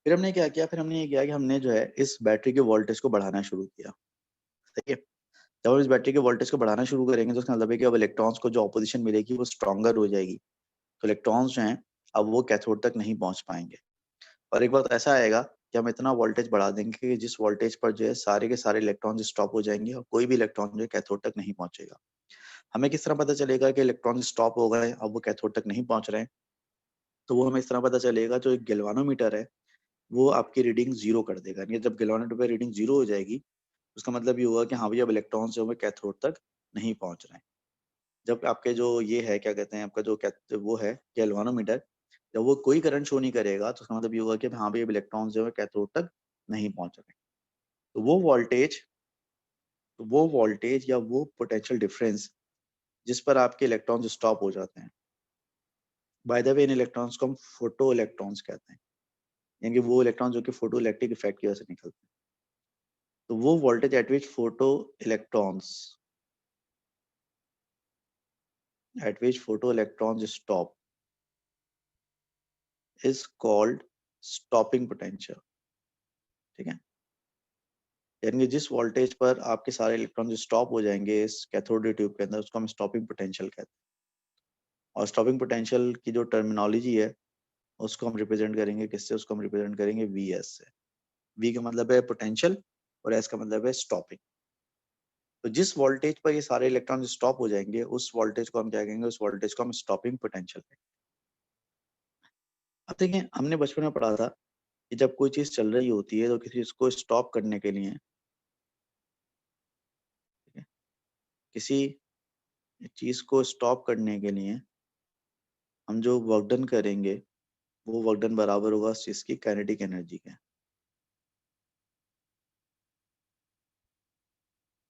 फिर हमने क्या किया, फिर हमने ये किया कि हमने जो है इस बैटरी के वोल्टेज को बढ़ाना शुरू किया। ठीक है, जब हम इस बैटरी के वोल्टेज को बढ़ाना शुरू करेंगे तो उसका मतलब है कि अब इलेक्ट्रॉन्स को जो ऑपोजिशन मिलेगी वो स्ट्रॉन्गर हो जाएगी, तो इलेक्ट्रॉन्स जो हैं अब वो कैथोड तक नहीं पहुंच पाएंगे। और एक बात ऐसा आएगा कि हम इतना वोल्टेज बढ़ा देंगे कि जिस वोल्टेज पर जो है सारे के सारे इलेक्ट्रॉन स्टॉप हो जाएंगे और कोई भी इलेक्ट्रॉन जो है कैथोड तक नहीं पहुंचेगा। हमें किस तरह पता चलेगा कि इलेक्ट्रॉन स्टॉप हो गए अब वो कैथोड तक नहीं पहुंच रहे हैं? तो वो हमें इस तरह पता चलेगा, जो एक गैल्वानोमीटर है वो आपकी रीडिंग जीरो कर देगा। यानी जब गैल्वानोमीटर पे रीडिंग जीरो हो जाएगी उसका मतलब ये होगा कि हाँ भैया अब इलेक्ट्रॉन जो है कैथोड तक नहीं पहुंच रहे हैं। जब आपके जो ये है क्या कहते हैं आपका जो वो है गैल्वानोमीटर, जब वो कोई करंट शो नहीं करेगा तो उसका मतलब ये होगा कि हाँ भाई अब इलेक्ट्रॉन जो है कैथोड तक नहीं पहुंच रहे। तो वो वोल्टेज या वो पोटेंशियल डिफरेंस जिस पर आपके इलेक्ट्रॉन्स स्टॉप हो जाते हैं, by the way in electrons को हम फोटो इलेक्ट्रॉन्स कहते हैं, यानी कि वो इलेक्ट्रॉन जो कि फोटो इलेक्ट्रिक इफेक्ट की वजह से निकलते हैं। तो वो voltage at which electrons photo electrons stop is called stopping potential. ठीक है, यानी कि जिस वोल्टेज पर आपके सारे इलेक्ट्रॉन स्टॉप हो जाएंगे इस कैथोड रे ट्यूब के अंदर उसको हम स्टॉपिंग पोटेंशियल कहते हैं। और स्टॉपिंग पोटेंशियल की जो टर्मिनोलॉजी है उसको हम रिप्रेजेंट करेंगे किससे? उसको हम रिप्रेजेंट करेंगे वी एस से। वी का मतलब है पोटेंशियल और एस का मतलब है स्टॉपिंग। तो जिस वोल्टेज पर ये सारे इलेक्ट्रॉन स्टॉप हो जाएंगे उस वोल्टेज को हम क्या कहेंगे? उस वोल्टेज को हम स्टॉपिंग पोटेंशियल कहेंगे। अब देखिए, हमने बचपन में पढ़ा था कि जब कोई चीज चल रही होती है तो किसी चीज को स्टॉप करने के लिए, ठीक है, किसी चीज को स्टॉप करने के लिए हम जो वर्क डन करेंगे वो वर्क डन बराबर होगा उस चीज की काइनेटिक एनर्जी के।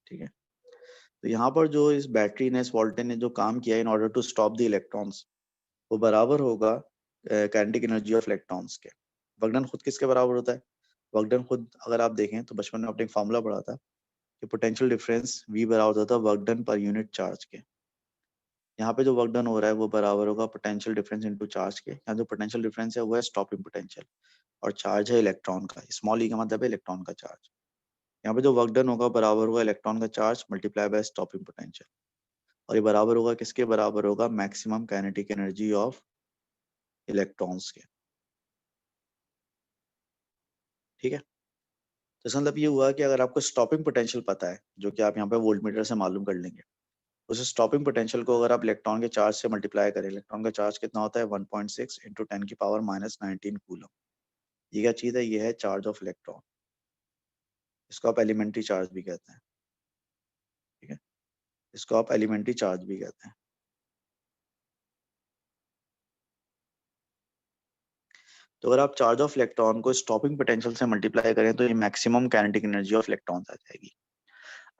ठीक है, तो यहाँ पर जो इस बैटरी ने इस वोल्टेज ने जो काम किया in order to stop the electrons वो बराबर होगा काइनेटिक एनर्जी ऑफ इलेक्ट्रॉन्स के। वर्क डन खुद किसके बराबर होता है? वर्क डन खुद अगर आप देखें तो बचपन में आपने एक फार्मूला पढ़ा था कि पोटेंशियल डिफरेंस V बराबर होता था work done per unit charge के। यहाँ पे जो वर्क डन हो रहा है वो बराबर होगा पोटेंशियल डिफरेंस इनटू चार्ज के। यहाँ जो पोटेंशियल डिफरेंस है वो है स्टॉपिंग पोटेंशियल और चार्ज है इलेक्ट्रॉन का, स्मॉल ई का मतलब है इलेक्ट्रॉन का चार्ज। यहाँ पे जो वर्क डन होगा बराबर होगा इलेक्ट्रॉन का charge multiply by stopping potential, और ये बराबर होगा किसके? बराबर होगा maximum kinetic energy of electrons के। ठीक है, तो इसका मतलब ये हुआ कि अगर आपको स्टॉपिंग पोटेंशियल पता है, जो कि आप यहाँ पे वोल्टमीटर से मालूम कर लेंगे, उस स्टॉपिंग पोटेंशियल को अगर आप इलेक्ट्रॉन के चार्ज से मल्टीप्लाई करें, इलेक्ट्रॉन का चार्ज कितना होता है? 1.6 इंटू 10 की पावर -19 कूलम। ये क्या चीज है? ये है चार्ज ऑफ इलेक्ट्रॉन। इसको आप एलिमेंट्री चार्ज भी कहते हैं। ठीक है, इसको आप एलिमेंट्री चार्ज भी कहते हैं। तो अगर आप चार्ज ऑफ इलेक्ट्रॉन को स्टॉपिंग पोटेंशियल से मल्टीप्लाई करें तो ये maximum kinetic energy of electrons आ जाएगी।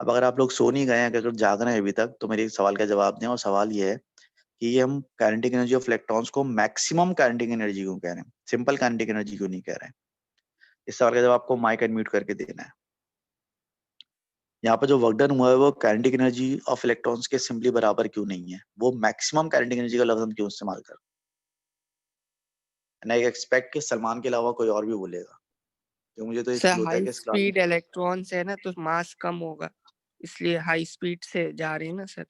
अब अगर आप लोग सो नहीं गए हैं, अगर जाग रहे हैं अभी तक, तो मेरे एक सवाल का जवाब दें, और सवाल ये है कि ये हम काइनेटिक एनर्जी ऑफ इलेक्ट्रॉन्स को मैक्सिमम काइनेटिक एनर्जी क्यों कह रहे हैं, सिंपल काइनेटिक एनर्जी क्यों नहीं कह रहे हैं? इस सवाल का जवाब आपको माइक अनम्यूट करके देना है। यहाँ पर जो वर्क डन हुआ है वो काइनेटिक एनर्जी ऑफ इलेक्ट्रॉन्स के सिंपली बराबर क्यों नहीं है? वो मैक्सिमम काइनेटिक एनर्जी का लफ्ज हम क्यों इस्तेमाल कर? आई एक्सपेक्ट कि सलमान के अलावा कोई और भी बोलेगा, तो मुझे तो ये सर फील होता है हाई कि इस क्लास में स्पीड इलेक्ट्रॉन्स है ना तो मास कम होगा, इसलिए हाई स्पीड से जा रहे हैं ना सर।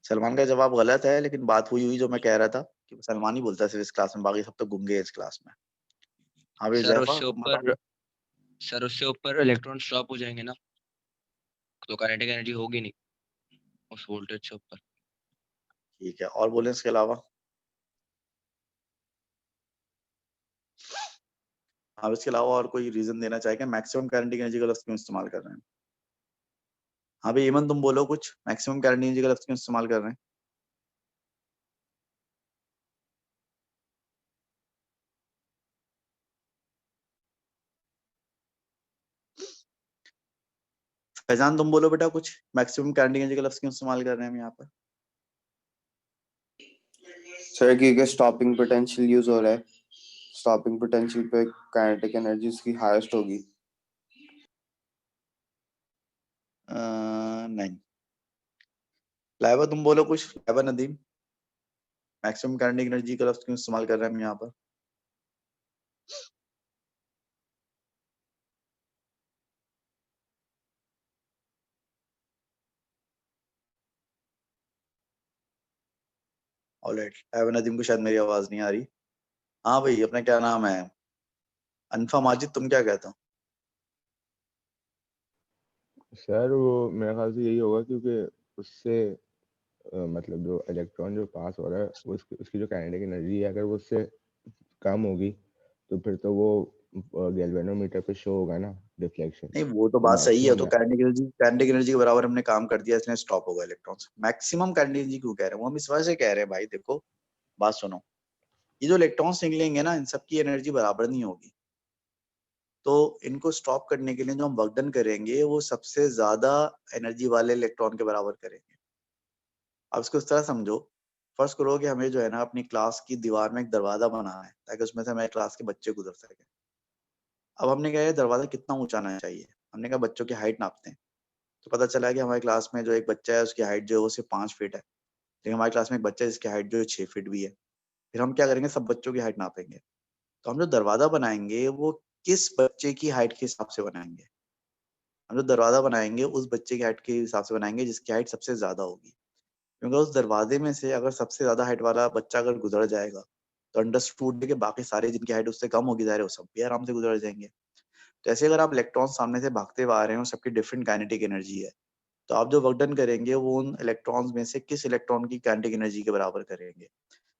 सलमान का जवाब गलत है, लेकिन बात हुई जो मैं कह रहा था कि सलमान ही बोलता है सिर्फ इस क्लास में, बाकी सब तो गूंगे हैं इस क्लास में। हाँ भाई सर जैफा उससे तुम बताओ। ऊपर सर उससे ऊपर इलेक्ट्रॉन स्टॉप हो जाएंगे ना, तो काइनेटिक एनर्जी होगी नहीं उस वोल्टेज से ऊपर। ठीक है, और बोले इसके अलावा? आप इसके अलावा और कोई रीजन देना चाहेंगे मैक्सिमम काइनेटिक एनर्जी का लफ्ज क्यों इस्तेमाल कर रहे हैं? हाँ भाई ईमन तुम बोलो कुछ, मैक्सिमम काइनेटिक एनर्जी का लफ्ज क्यों इस्तेमाल कर रहे हैं? फैजान तुम बोलो बेटा कुछ, मैक्सिमम काइनेटिक एनर्जी का लफ्ज क्यों इस्तेमाल कर रहे हैं हम यहाँ पर? सर क्योंकि स्टॉपिंग पोटेंशियल यूज हो रहा है, स्टॉपिंग पोटेंशियल पे काइनेटिक एनर्जी उसकी हाईएस्ट होगी। नहीं। लाइबा तुम बोलो कुछ, Laiba Nadeem, maximum kinetic energy का लफ्ज क्यों इस्तेमाल कर रहे हैं हम यहाँ पर? ऑलराइट, लाइबा नदीम को शायद मेरी आवाज नहीं आ रही। हाँ भाई, अपना क्या नाम है, अनफा माजिद, तुम क्या कहते हो? सर वो मेरे ख्याल से यही होगा क्योंकि उससे मतलब जो इलेक्ट्रॉन जो पास हो रहा है उसकी जो काइनेटिक एनर्जी है अगर वो उससे कम होगी तो फिर तो वो गैल्वेनोमीटर पे शो होगा ना डिफ्लेक्शन। नहीं वो तो बात सही है, तो मैक्सिमम काइनेटिक एनर्जी के बराबर हमने काम कर दिया, इसलिए स्टॉप होगा इलेक्ट्रॉन्स। मैक्सिमम काइनेटिक एनर्जी क्यों कह रहे हैं, वो हम इस वजह से कह रहे हैं भाई, देखो बात सुनो, ये जो इलेक्ट्रॉन्स निकलेंगे ना, इन सबकी एनर्जी बराबर नहीं होगी, तो इनको स्टॉप करने के लिए जो हम वर्क डन करेंगे वो सबसे ज्यादा एनर्जी वाले इलेक्ट्रॉन के बराबर करेंगे। अब इसको इस तरह समझो, फर्स्ट करो कि हमें जो है ना अपनी क्लास की दीवार में एक दरवाजा बनाना है ताकि उसमें से हमारे क्लास के बच्चे गुजर सके। अब हमने कहा दरवाजा कितना ऊंचा आना चाहिए, हमने कहा बच्चों की हाइट नापते हैं, तो पता चला कि हमारी क्लास में जो एक बच्चा है उसकी हाइट जो है वो सिर्फ 5 फीट है, लेकिन हमारी क्लास में एक बच्चा है जिसकी हाइट जो है 6 फीट भी है। फिर हम क्या करेंगे, सब बच्चों की हाइट नापेंगे, तो हम जो दरवाजा बनाएंगे वो किस बच्चे की हाइट के हिसाब से बनाएंगे, हम जो दरवाजा बनाएंगे उस बच्चे की हाइट के हिसाब से बनाएंगे जिसकी हाइट सबसे ज्यादा होगी, क्योंकि उस दरवाजे में से अगर सबसे ज्यादा हाइट वाला बच्चा अगर गुजर जाएगा तो अंडरस्टूड है कि बाकी सारे जिनकी हाइट उससे कम होगी जाए वो सब भी आराम से गुजर जाएंगे। तो ऐसे अगर आप इलेक्ट्रॉन सामने से भागते हुए आ रहे हो, सबकी डिफरेंट काइनेटिक एनर्जी है, तो आप जो वर्क डन करेंगे वो उन इलेक्ट्रॉन्स में से किस इलेक्ट्रॉन की काइनेटिक एनर्जी के बराबर करेंगे।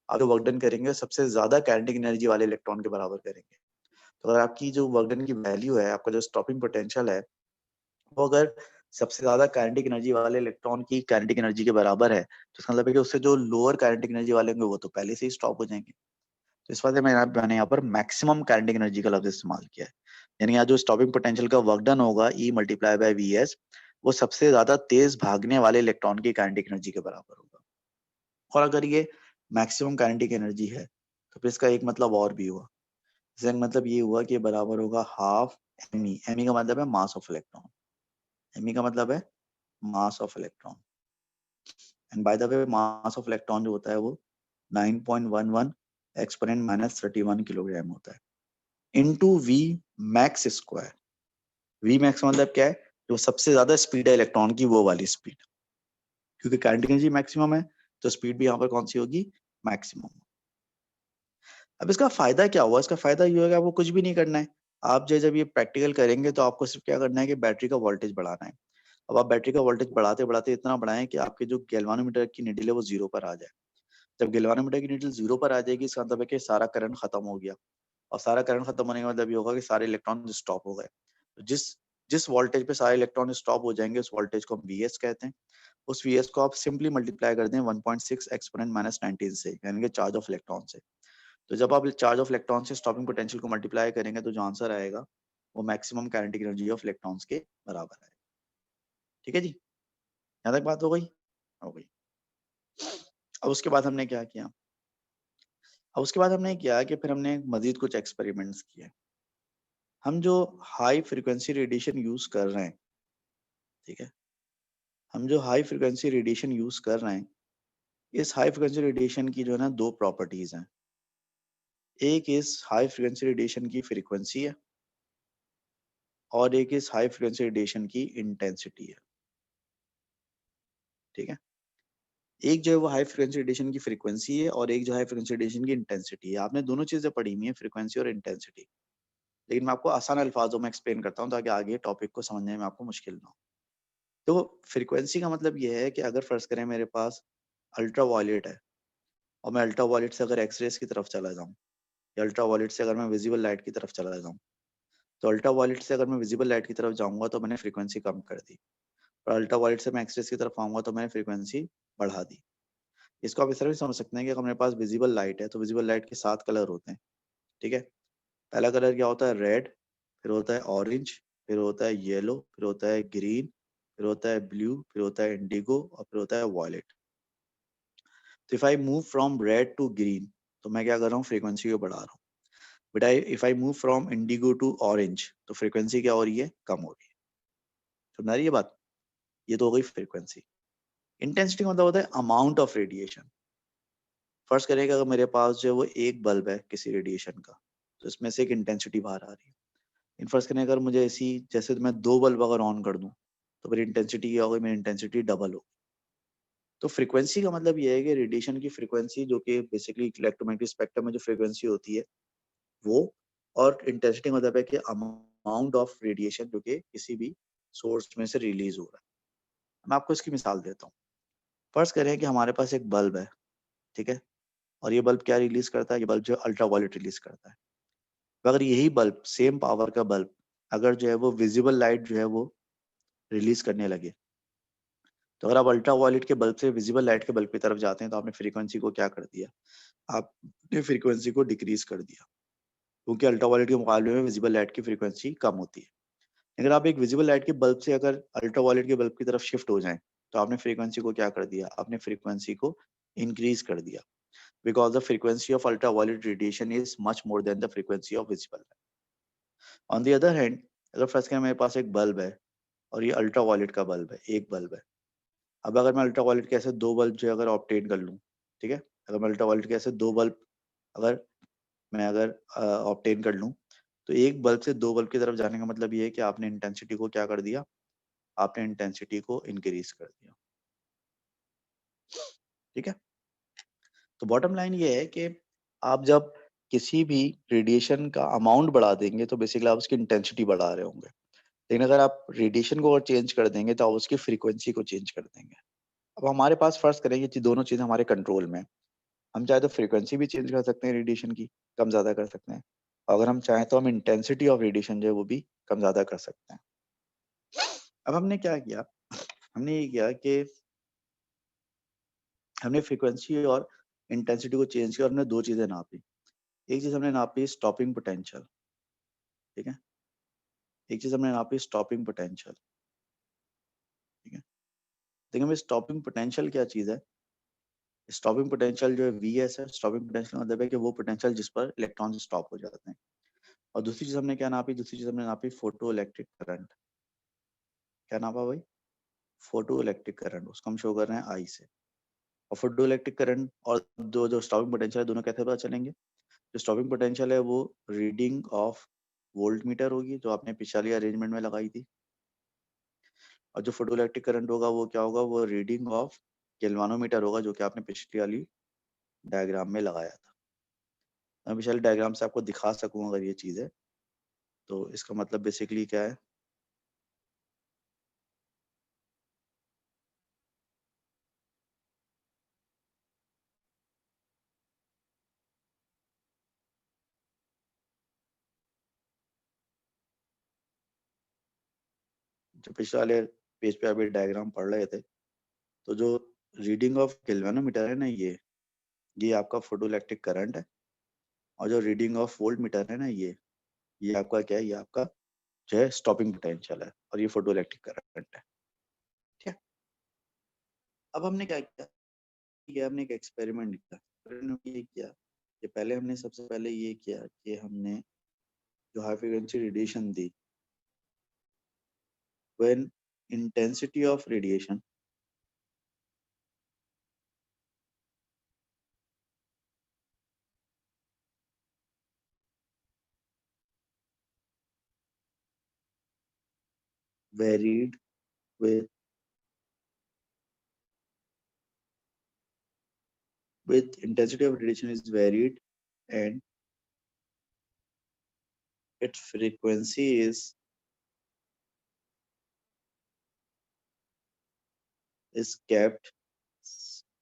आप जो वर्क डन करेंगे सबसे ज्यादा काइनेटिक एनर्जी वाले इलेक्ट्रॉन के बराबर करेंगे। तो अगर आपकी जो वर्क डन की वैल्यू है, आपका जो स्टॉपिंग पोटेंशियल है, वो अगर सबसे ज्यादा काइनेटिक एनर्जी वाले इलेक्ट्रॉन की काइनेटिक एनर्जी के बराबर है, तो इसका मतलब है कि उससे जो लोअर काइनेटिक एनर्जी वाले होंगे वो तो पहले से ही स्टॉप हो जाएंगे। तो इस वजह से मैंने यहाँ पर मैक्सिमम काइनेटिक एनर्जी का लफ्ज इस्तेमाल किया है, यानी यहाँ जो स्टॉपिंग पोटेंशियल का वर्क डन होगा E मल्टीप्लाई बाय VS, वो सबसे ज्यादा तेज भागने वाले इलेक्ट्रॉन की काइनेटिक एनर्जी के बराबर होगा। और अगर ये मैक्सिमम काइनेटिक एनर्जी है तो फिर इसका एक मतलब और भी हुआ, इसका मतलब ये हुआ कि बराबर होगा हाफ ME। ME का मतलब है मास ऑफ इलेक्ट्रॉन, ME का मतलब है mass of electron, and by the way mass of electron जो होता है वो 9.11 एक्सपोनेंट माइनस 31 किलोग्राम होता है, into V max square. V max मतलब क्या है, जो सबसे ज्यादा स्पीड है इलेक्ट्रॉन की वो वाली स्पीड, क्योंकि काइनेटिक एनर्जी मैक्सिमम है तो स्पीड भी यहाँ पर कौन सी होगी, मैक्सिमम। अब इसका फायदा क्या हुआ, इसका फायदा ये होगा आपको कुछ भी नहीं करना है, आप जब ये प्रैक्टिकल करेंगे तो आपको सिर्फ क्या करना है कि बैटरी का वोल्टेज बढ़ाना है। अब आप बैटरी का वोल्टेज बढ़ाते बढ़ाते इतना बढ़ाएं कि आपके जो गैल्वानोमीटर की नीडल है वो 0 पर आ जाए। जब गैल्वानोमीटर की नीडल 0 पर आ जाएगी इसका मतलब है कि सारा करंट खत्म हो गया, और सारा करंट खत्म होने का मतलब ये होगा कि सारे इलेक्ट्रॉन स्टॉप हो गए। तो जिस जिस वोल्टेज पे सारे इलेक्ट्रॉन स्टॉप हो जाएंगे उस वोल्टेज को हम VS कहते हैं। उस VS को आप सिंपली मल्टीप्लाई कर दें 1.6 एक्सपोनेंट माइनस 19 से, यानी कि चार्ज ऑफ इलेक्ट्रॉन से। तो जब आप चार्ज ऑफ इलेक्ट्रॉन से स्टॉपिंग पोटेंशियल को मल्टीप्लाई करेंगे तो जो आंसर आएगा वो maximum kinetic energy of electrons के बराबर है। ठीक है जी, यहाँ तक बात हो गई? हो गई। अब उसके बाद हमने क्या किया, अब उसके बाद हमने किया कि फिर हमने मजीद कुछ एक्सपेरिमेंट्स किए। हम जो हाई फ्रिक्वेंसी रेडिएशन यूज कर रहे हैं, ठीक है, हम जो हाई फ्रिक्वेंसी रेडिएशन यूज कर रहे हैं, इस हाई फ्रिक्वेंसी रेडिएशन की जो है ना दो प्रॉपर्टीज हैं। एक इस हाई फ्रिक्वेंसी रेडिएशन की फ्रीक्वेंसी है और एक इस हाई फ्रिक्वेंसी रेडिएशन की इंटेंसिटी है। ठीक है, एक जो है वो हाई फ्रिक्वेंसी रेडिएशन की फ्रीक्वेंसी है और एक जो हाई फ्रिक्वेंसी रेडिएशन की इंटेंसिटी है। आपने दोनों चीजें पढ़ी हुई है, फ्रीक्वेंसी और इंटेंसिटी, लेकिन मैं आपको आसान अल्फाजों में एक्सप्लेन करता हूँ ताकि आगे टॉपिक को समझने में आपको मुश्किल ना हो। तो फ्रीक्वेंसी का मतलब ये है कि अगर फर्ज करें मेरे पास अल्ट्रा वायलेट है और मैं अल्ट्रा वायलेट से अगर एक्सरेज की तरफ चला जाऊँ, या अल्ट्रा वायलेट से अगर मैं विजिबल लाइट की तरफ चला जाऊँ, तो अल्ट्रा वायलेट से अगर मैं विजिबल लाइट की तरफ जाऊंगा तो मैंने फ्रीक्वेंसी कम कर दी, और अल्ट्रा वायलेट से मैं एक्सरेज की तरफ आऊंगा तो मैंने फ्रीक्वेंसी बढ़ा दी। इसको आप इस तरह भी समझ सकते हैं कि अगर मेरे पास विजिबल लाइट है तो विजिबल लाइट के 7 कलर होते हैं। ठीक है, पहला कलर क्या होता है, रेड, फिर होता है ऑरेंज, फिर होता है येलो, फिर होता है ग्रीन, फिर होता है ब्लू, फिर होता है इंडिगो और फिर होता है वॉयलेट। तो if I move from red to green, तो मैं क्या कर रहा हूँ, फ्रीक्वेंसी को बढ़ा रहा हूँ। But if I move from indigo to orange, तो फ्रीक्वेंसी क्या हो रही है, कम हो रही है। समझ रही है बात? ये तो हो गई फ्रीक्वेंसी। इंटेंसिटी मतलब होता है अमाउंट ऑफ रेडिएशन। फर्स्ट करें कि अगर मेरे पास जो है वो एक बल्ब है किसी रेडिएशन का, तो इसमें से एक इंटेंसिटी बाहर आ रही है। इन फर्स्ट करें अगर मुझे ऐसी, जैसे मैं 2 बल्ब अगर ऑन कर दूं, तो मेरी इंटेंसिटी क्या होगी, मेरी इंटेंसिटी डबल होगी। तो फ्रीक्वेंसी का मतलब ये है कि रेडिएशन की फ्रीक्वेंसी, जो कि बेसिकली इलेक्ट्रोमैग्नेटिक स्पेक्ट्रम में जो फ्रीक्वेंसी होती है वो, और इंटेंसिटी का मतलब है कि अमाउंट ऑफ रेडिएशन जो कि किसी भी सोर्स में से रिलीज हो रहा है। मैं आपको इसकी मिसाल देता हूँ। फर्स्ट करें कि हमारे पास एक बल्ब है, ठीक है, और ये बल्ब क्या रिलीज करता है, ये बल्ब जो अल्ट्रावायलेट रिलीज करता है। अगर यही बल्ब, सेम पावर का बल्ब, अगर जो है वो विजिबल लाइट जो है वो रिलीज करने लगे, तो अगर आप अल्ट्रावायलेट के बल्ब से विजिबल लाइट के बल्ब की तरफ जाते हैं, तो आपने फ्रीक्वेंसी को क्या कर दिया, आपने फ्रीक्वेंसी को डिक्रीज कर दिया, क्योंकि अल्ट्रावायलेट के मुकाबले में विजिबल लाइट की फ्रीक्वेंसी कम होती है। अगर आप एक विजिबल लाइट के बल्ब से अगर अल्ट्रावायलेट के बल्ब की तरफ शिफ्ट हो जाएं, तो आपने फ्रीक्वेंसी को क्या कर दिया, आपने फ्रीक्वेंसी को इंक्रीज कर दिया, because the frequency of ultraviolet radiation is much more than the frequency of visible light. On the other hand, अगर फर्स्ट के मेरे पास एक बल्ब है और ये अल्ट्रावायलेट का बल्ब है, एक बल्ब है। अब अगर मैं अल्ट्रावायलेट के ऐसे 2 बल्ब जो है अगर ऑब्टेन कर लूँ, ठीक है, अगर मैं अल्ट्रावायलेट के ऐसे 2 बल्ब अगर अगर ऑब्टेन कर लूँ, तो एक बल्ब से 2 बल्ब की तरफ जाने का मतलब ये है कि आपने इंटेंसिटी को क्या कर दिया, आपने इंटेंसिटी को इंक्रीज कर दिया। ठीक है, तो बॉटम लाइन ये है कि आप जब किसी भी रेडिएशन का अमाउंट बढ़ा देंगे, तो बेसिकली आप उसकी इंटेंसिटी बढ़ा रहे होंगे। लेकिन अगर आप रेडिएशन को और चेंज कर देंगे, तो आप उसकी फ्रीक्वेंसी को चेंज कर देंगे। अब हमारे पास फर्ज करें ये दोनों चीजें हमारे कंट्रोल में, हम चाहे तो फ्रीक्वेंसी भी चेंज कर सकते हैं रेडिएशन की, कम ज्यादा कर सकते हैं। अगर हम चाहें तो हम इंटेंसिटी ऑफ रेडिएशन जो है वो भी कम ज्यादा कर सकते हैं। अब हमने क्या किया, हमने ये किया कि हमने फ्रीक्वेंसी और इंटेंसिटी को चेंज किया और हमने 2 चीजें नापी। एक चीज हमने नापी स्टॉपिंग पोटेंशियल, ठीक है, एक चीज हमने नापी स्टॉपिंग पोटेंशियल, ठीक है। देखिए स्टॉपिंग पोटेंशियल क्या चीज है, स्टॉपिंग पोटेंशियल जो है Vs है। स्टॉपिंग पोटेंशियल मतलब है कि वो पोटेंशियल जिस पर इलेक्ट्रॉन स्टॉप हो जाते हैं। और दूसरी चीज हमने क्या नापी, दूसरी चीज हमने नापी फोटो इलेक्ट्रिक करंट। क्या नापा भाई, फोटो इलेक्ट्रिक करंट, उसको हम शो कर रहे हैं आई से। और फोटो इलेक्ट्रिक करंट और जो स्टॉपिंग पोटेंशियल है, दोनों कैसे पता चलेंगे। जो स्टॉपिंग पोटेंशियल है वो रीडिंग ऑफ वोल्ट मीटर होगी, जो आपने पिछली अरेंजमेंट में लगाई थी। और जो फोटो इलेक्ट्रिक करंट होगा वो क्या होगा, वो रीडिंग ऑफ गैल्वानोमीटर होगा, जो कि आपने पिछली वाली डायग्राम में लगाया था। मैं पिछले डायग्राम से आपको दिखा सकूं अगर ये चीज है, तो इसका मतलब बेसिकली क्या है, जो पिछले वाले पेज पे अभी डायग्राम पढ़ रहे थे, तो जो रीडिंग ऑफ गैल्वानोमीटर है ना, ये आपका फोटो इलेक्ट्रिक करंट है। और जो रीडिंग ऑफ वोल्ट मीटर है ना, ये आपका क्या है, ये आपका जो है स्टॉपिंग पोटेंशियल है, और ये फोटो इलेक्ट्रिक करंट है। ठीक है, अब हमने क्या किया, हमने एक एक्सपेरिमेंट किया। ये किया कि पहले हमने सबसे पहले ये किया कि हमने जो high frequency radiation the, when intensity of radiation varied with intensity of radiation is varied and its frequency is kept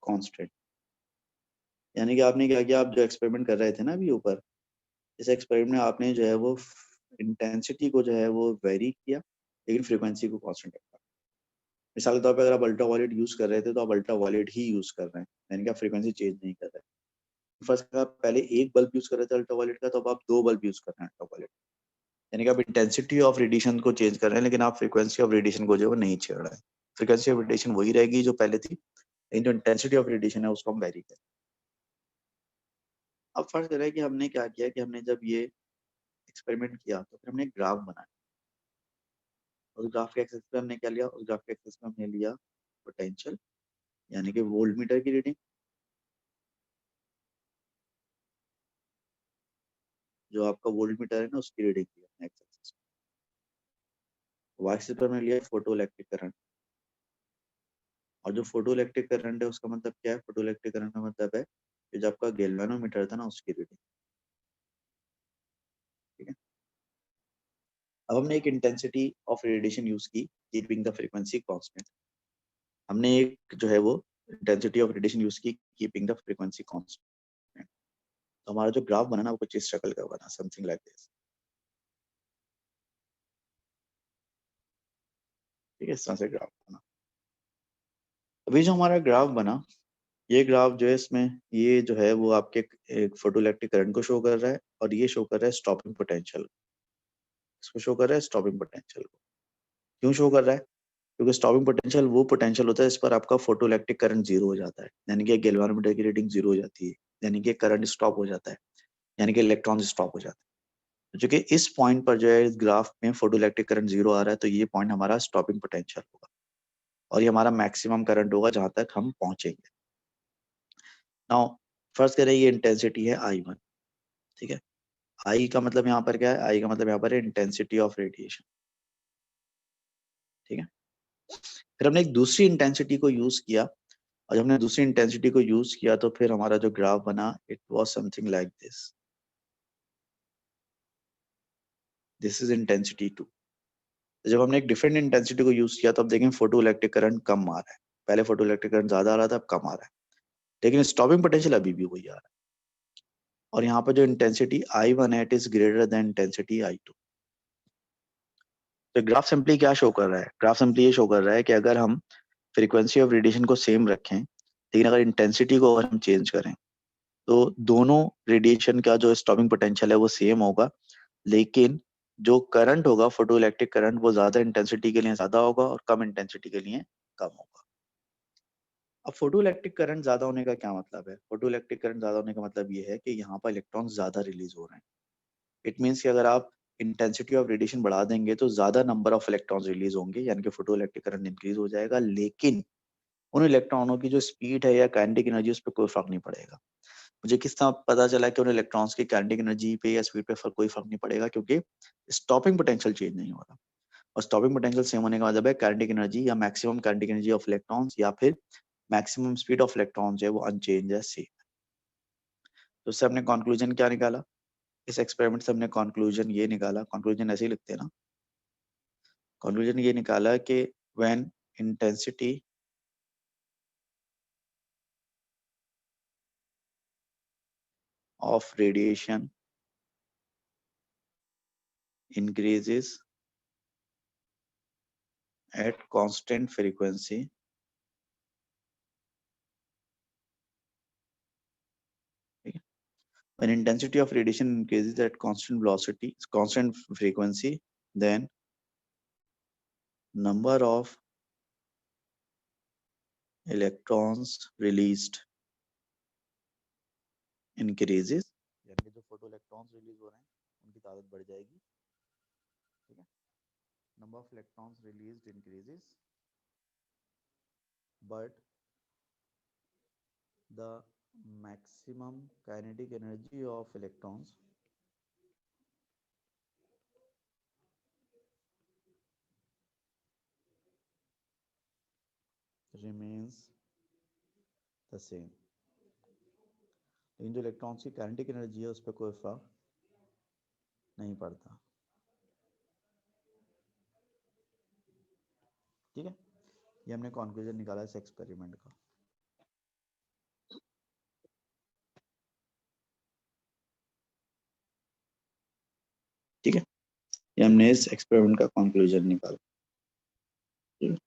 constant। यानी कि आपने क्या किया, आप जो एक्सपेरिमेंट कर रहे थे ना अभी ऊपर, इस एक्सपेरिमेंट में आपने जो है वो इंटेंसिटी को जो है वो वेरी किया, लेकिन फ्रीक्वेंसी को कांस्टेंट रखा। मिसाल के तौर पे अगर आप अल्ट्रावायलेट यूज कर रहे थे, तो आप अल्ट्रावायलेट ही यूज कर रहे हैं, यानी कि आप फ्रीक्वेंसी चेंज नहीं कर रहे। फर्स्ट आप पहले एक बल्ब यूज कर रहे थे अल्ट्रावायलेट का, तो अब आप 2 बल्ब यूज कर रहे हैं अल्ट्रावायलेट। यानी कि आप इंटेंसिटी ऑफ रेडिएशन को चेंज कर रहे हैं लेकिन आप फ्रीक्वेंसी ऑफ रेडिएशन को जो है वो नहीं छेड़ रहे हैं। फ्रीक्वेंसी ऑफ रेडिएशन वही रहेगी जो पहले थी, लेकिन जो इंटेंसिटी ऑफ रेडिएशन है उसको हम वेरी करें। अब फर्ज करें कि हमने क्या किया कि हमने जब ये एक्सपेरिमेंट किया तो फिर हमने एक ग्राफ बनाया। उस ग्राफ के एक्सिस पे हमने क्या लिया, उस ग्राफ के एक्सिस पे हमने लिया पोटेंशियल यानी कि वोल्टमीटर की रीडिंग, जो आपका वोल्टमीटर है ना उसकी रीडिंग लिया हमने एक्स एक्सिस पे। वाई एक्सिस पे हमने लिया फोटो इलेक्ट्रिक करंट, और जो फोटो इलेक्ट्रिक करंट है उसका मतलब क्या है, फोटो इलेक्ट्रिक करंट का मतलब है कि जो आपका गैल्वेनोमीटर था ना उसकी रीडिंग। ठीक है, अब हमने एक इंटेंसिटी ऑफ रेडिएशन यूज की कीपिंग द फ्रीक्वेंसी कांस्टेंट। हमने एक जो है वो इंटेंसिटी ऑफ रेडिएशन यूज की कीपिंग द फ्रीक्वेंसी कांस्टेंट। तो हमारा जो ग्राफ बना ना वो कुछ इस शक्ल का बना, समथिंग लाइक दिस। ठीक है, इस तरह से ग्राफ बना। अभी जो हमारा ग्राफ बना, ये ग्राफ जो है इसमें ये जो है वो आपके एक फोटो इलेक्ट्रिक करंट को शो कर रहा है और ये शो कर रहा है स्टॉपिंग पोटेंशियल। इसको शो कर रहा है स्टॉपिंग पोटेंशियल को। क्यों शो कर रहा है? क्योंकि स्टॉपिंग पोटेंशियल वो पोटेंशियल होता है इस पर आपका फोटो इलेक्ट्रिक करंट जीरो हो जाता है, यानी कि गैल्वेनोमीटर की रीडिंग जीरो हो जाती है, यानी कि करंट स्टॉप हो जाता है, यानी कि इलेक्ट्रॉन स्टॉप हो जाता है। क्योंकि इस पॉइंट पर जो है इस ग्राफ में फोटो इलेक्ट्रिक करंट जीरो आ रहा है तो ये पॉइंट हमारा स्टॉपिंग पोटेंशियल होगा और ये हमारा मैक्सिमम करंट होगा जहां तक हम पहुंचेंगे। नाउ फर्स्ट करें ये इंटेंसिटी है I1। ठीक है, आई का मतलब यहाँ पर क्या है, आई का मतलब यहाँ पर है इंटेंसिटी ऑफ रेडिएशन। ठीक है, फिर हमने एक दूसरी इंटेंसिटी को यूज किया और जब हमने दूसरी इंटेंसिटी को यूज किया तो फिर हमारा जो ग्राफ बना it was something like this. This is intensity 2। जब हमने एक डिफरेंट इंटेंसिटी को यूज किया तो अब देखें फोटो इलेक्ट्रिक करंट कम आ रहा है, पहले फोटो इलेक्ट्रिक करंट ज्यादा आ रहा था अब कम आ रहा है, लेकिन स्टॉपिंग पोटेंशियल अभी भी वही आ रहा है। और यहाँ पर जो इंटेंसिटी I1 है it is greater than intensity I2। तो ग्राफ सिंपली क्या शो कर रहा है, ग्राफ सिंपली ये शो कर रहा है कि अगर हम फ्रीक्वेंसी ऑफ रेडिएशन को सेम रखें लेकिन अगर इंटेंसिटी को अगर हम चेंज करें तो दोनों रेडिएशन का जो स्टॉपिंग पोटेंशियल है वो सेम होगा, लेकिन जो करंट होगा फोटो इलेक्ट्रिक करंट वो ज्यादा इंटेंसिटी के लिए ज्यादा होगा और कम इंटेंसिटी के लिए कम होगा। अब फोटो इलेक्ट्रिक करंट ज्यादा होने का क्या मतलब है, फोटो इलेक्ट्रिक करंट ज्यादा होने का मतलब ये है कि यहाँ पर इलेक्ट्रॉन ज्यादा रिलीज हो रहे हैं। इट मीन्स कि अगर आप इंटेंसिटी ऑफ रेडिएशन बढ़ा देंगे तो ज्यादा नंबर ऑफ इलेक्ट्रॉन्स रिलीज होंगे, यानी कि फोटो इलेक्ट्रिक करंट इंक्रीज हो जाएगा, लेकिन उन इलेक्ट्रॉनों की जो स्पीड है या काइनेटिक एनर्जी उस पर कोई फर्क नहीं पड़ेगा। मुझे किस तरह पता चला कि उन इलेक्ट्रॉन्स की काइनेटिक एनर्जी पे या स्पीड पे कोई फर्क नहीं पड़ेगा? क्योंकि स्टॉपिंग पोटेंशियल चेंज नहीं हो रहा, और स्टॉपिंग पोटेंशियल सेम होने का मतलब है काइनेटिक एनर्जी या maximum kinetic energy of electrons या फिर मैक्सिमम स्पीड ऑफ इलेक्ट्रॉन्स है वो अनचेंज है, सेम। तो इससे हमने कंक्लूजन क्या निकाला, इस एक्सपेरिमेंट से हमने कंक्लूजन ये निकाला, कंक्लूजन ऐसे ही लिखते हैं ना, कंक्लूजन ये निकाला कि when intensity of radiation increases at constant frequency when intensity of radiation increases at constant velocity, constant frequency, then number of electrons released increases, यानी कि जो फोटो इलेक्ट्रॉन्स रिलीज हो रहे हैं उनकी तादाद बढ़ जाएगी। ठीक है, number of electrons released increases but the maximum kinetic energy of electrons remains the same। लेकिन जो इलेक्ट्रॉन्स की काइनेटिक एनर्जी है उस पर कोई फर्क नहीं पड़ता। ठीक है, ये हमने कंक्लूजन निकाला इस एक्सपेरिमेंट का। ठीक है, ये हमने इस एक्सपेरिमेंट का कंक्लूजन निकाला। ठीक है,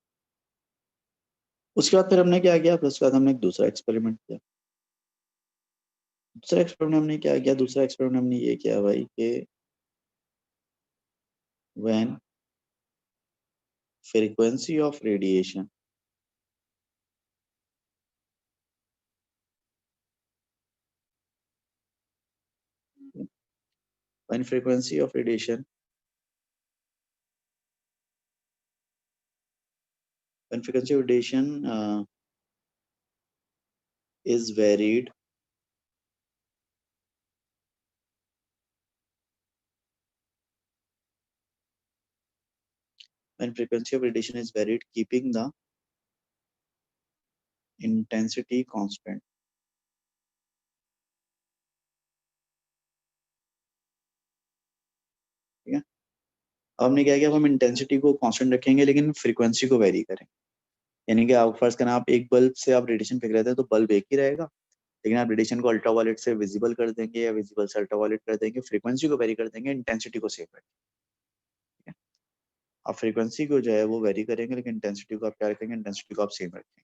उसके बाद फिर हमने क्या किया, फिर उसके बाद हमने एक दूसरा एक्सपेरिमेंट किया। दूसरा एक्सपेरिमेंट हमने क्या किया, दूसरा एक्सपेरिमेंट हमने ये किया भाई कि when frequency of radiation when frequency of radiation is varied keeping the intensity constant. ठीक है, अब हमने क्या किया, अब हम इंटेंसिटी को कांस्टेंट रखेंगे लेकिन फ्रीक्वेंसी को वेरी करें। यानी कि आप फर्स्ट करना, आप एक बल्ब से आप रेडिएशन फेंक रहे थे तो बल्ब एक ही रहेगा, लेकिन आप रेडिएशन को अल्ट्रावायलेट से विजिबल कर देंगे या विजिबल से अल्ट्रावायलेट कर देंगे, फ्रीक्वेंसी को वेरी कर देंगे, इंटेंसिटी को सेम रखेंगे। आप फ्रीक्वेंसी को जो है वो वेरी करेंगे लेकिन इंटेंसिटी को आप क्या रखेंगे, इंटेंसिटी को आप सेम रखेंगे।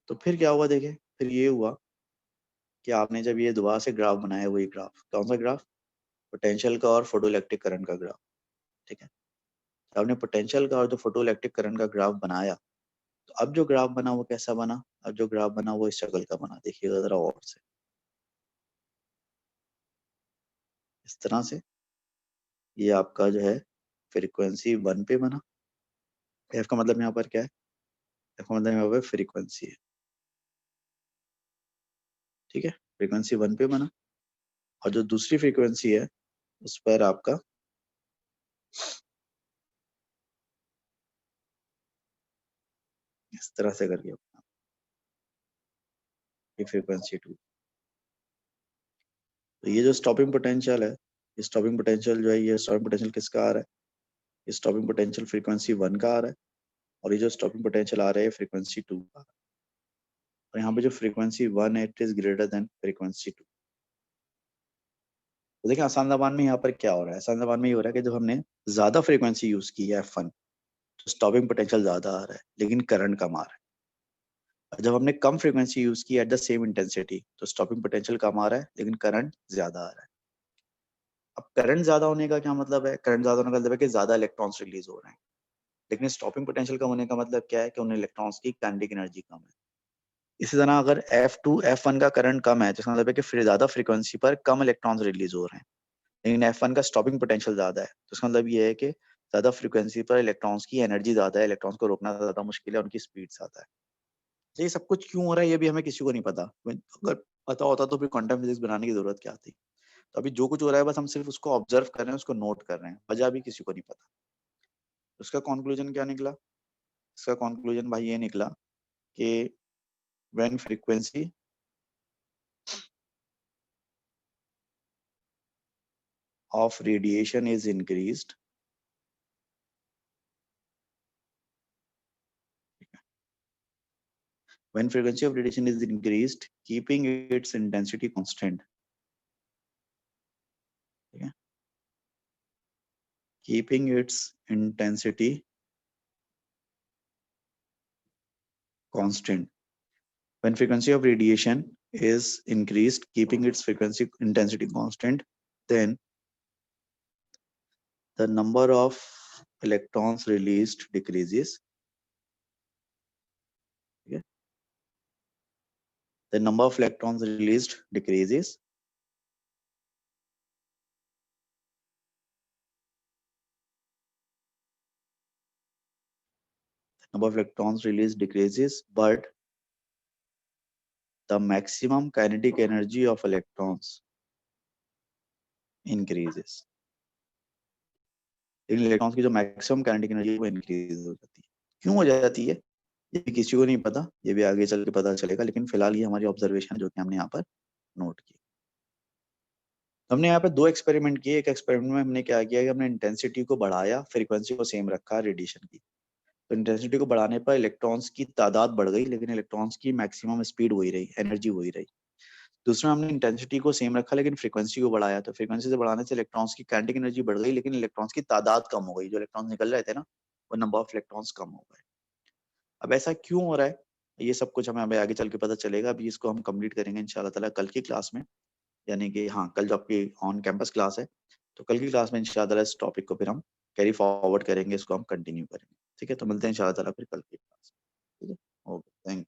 तो फिर क्या हुआ, देखें, फिर ये हुआ कि आपने जब ये दोबारा से ग्राफ बनाया, वही ग्राफ, कौन सा ग्राफ, पोटेंशियल का और फोटोइलेक्ट्रिक करंट का ग्राफ। ठीक है, आपने पोटेंशियल का और जो फोटोइलेक्ट्रिक करंट का ग्राफ बनाया, तो अब जो ग्राफ बना वो कैसा बना, अब जो ग्राफ बना वो इस शक्ल का बना, देखिएगा जरा और से, इस तरह से। ये आपका जो है फ्रीक्वेंसी 1 पे बना, एफ का मतलब यहाँ पर क्या है, एफ का मतलब यहाँ पर फ्रीक्वेंसी है। ठीक है, फ्रीक्वेंसी 1 पे बना, और जो दूसरी फ्रीक्वेंसी है उस पर आपका इस तरह से करके बना, ये फ्रीक्वेंसी 2। तो ये जो स्टॉपिंग पोटेंशियल है, ये स्टॉपिंग पोटेंशियल जो है, ये स्टॉपिंग पोटेंशियल किसका आ रहा है, ये स्टॉपिंग पोटेंशियल फ्रीक्वेंसी 1 का आ रहा है, और ये जो स्टॉपिंग पोटेंशियल आ रहा है फ्रीक्वेंसी 2 का। और यहाँ पे जो फ्रीक्वेंसी 1 है it is greater than frequency 2। तो देखिए आसान ज़बान में यहाँ पर क्या हो रहा है, आसान ज़बान में ये हो रहा है कि जब हमने ज्यादा फ्रीक्वेंसी यूज की है F1, तो स्टॉपिंग पोटेंशियल ज्यादा आ रहा है लेकिन करंट कम आ रहा है। और जब हमने कम फ्रीक्वेंसी यूज की एट द सेम इंटेंसिटी, तो स्टॉपिंग पोटेंशियल कम आ रहा है लेकिन करंट ज्यादा आ रहा है। अब करंट ज्यादा होने का क्या मतलब है, करंट ज्यादा होने का मतलब है कि ज्यादा इलेक्ट्रॉन्स रिलीज हो रहे हैं, लेकिन स्टॉपिंग पोटेंशियल कम होने का मतलब क्या है कि उन इलेक्ट्रॉन्स की काइनेटिक एनर्जी कम है। इसी तरह अगर F2 F1 का करंट कम है, तो इसका मतलब है कि फिर ज्यादा फ्रीक्वेंसी पर कम इलेक्ट्रॉन्स रिलीज हो रहे हैं, लेकिन F1 का स्टॉपिंग पोटेंशियल ज्यादा है, तो इसका मतलब ये है कि ज्यादा फ्रीक्वेंसी पर इलेक्ट्रॉन्स की एनर्जी ज्यादा है, इलेक्ट्रॉन्स को रोकना ज्यादा मुश्किल है, उनकी स्पीड ज्यादा है। तो ये सब कुछ क्यों हो रहा है ये भी हमें किसी को नहीं पता। अगर पता होता तो फिर क्वांटम फिजिक्स बनाने की जरूरत क्या थी। तो अभी जो कुछ हो रहा है बस हम सिर्फ उसको ऑब्जर्व कर रहे हैं, उसको नोट कर रहे हैं, वजह भी किसी को नहीं पता। उसका कंक्लूजन क्या निकला, इसका कंक्लूजन भाई ये निकला कि when frequency of radiation is increased, when frequency of radiation is increased, keeping its intensity constant, okay? Keeping its intensity constant. When frequency of radiation is increased, keeping its frequency intensity constant, then the number of electrons released decreases. Okay? The number of electrons released decreases. The number of electrons released decreases, but the maximum kinetic energy of electrons increases. लेकिन electrons की जो maximum kinetic energy वो increase हो जाती है। क्यों हो जाती है ये भी किसी को नहीं पता, ये भी आगे चल के पता चलेगा, लेकिन फिलहाल ये हमारी ऑब्जर्वेशन जो कि हमने यहाँ पर नोट की। हमने यहाँ पे 2 एक्सपेरिमेंट किए। एक एक्सपेरिमेंट में हमने क्या किया कि हमने इंटेंसिटी को बढ़ाया, फ्रीक्वेंसी को सेम रखा रेडिएशन की। तो इंटेंसिटी को बढ़ाने पर इलेक्ट्रॉन्स की तादाद बढ़ गई, लेकिन इलेक्ट्रॉन्स की मैक्सिमम स्पीड वही रही, एनर्जी वही रही। दूसरा हमने इंटेंसिटी को सेम रखा लेकिन फ्रीक्वेंसी को बढ़ाया, तो फ्रीक्वेंसी से बढ़ाने से इलेक्ट्रॉन्स की काइनेटिक एनर्जी बढ़ गई, लेकिन इलेक्ट्रॉन्स की तादाद कम हो गई। जो इलेक्ट्रॉन्स निकल रहे थे ना, वो नंबर ऑफ इलेक्ट्रॉन्स कम हो गए। अब ऐसा क्यों हो रहा है ये सब कुछ हमें अभी आगे चल के पता चलेगा। अभी इसको हम कंप्लीट करेंगे इंशाल्लाह ताला कल की क्लास में, यानी कि हाँ, कल जो आपकी ऑन कैंपस क्लास है तो कल की क्लास में इंशाल्लाह इस टॉपिक को फिर हम कैरी फॉरवर्ड करेंगे, इसको हम कंटिन्यू करेंगे। ठीक है, तो मिलते हैं इंशाल्लाह ताला फिर कल की क्लास। ठीक है, ओके, थैंक यू।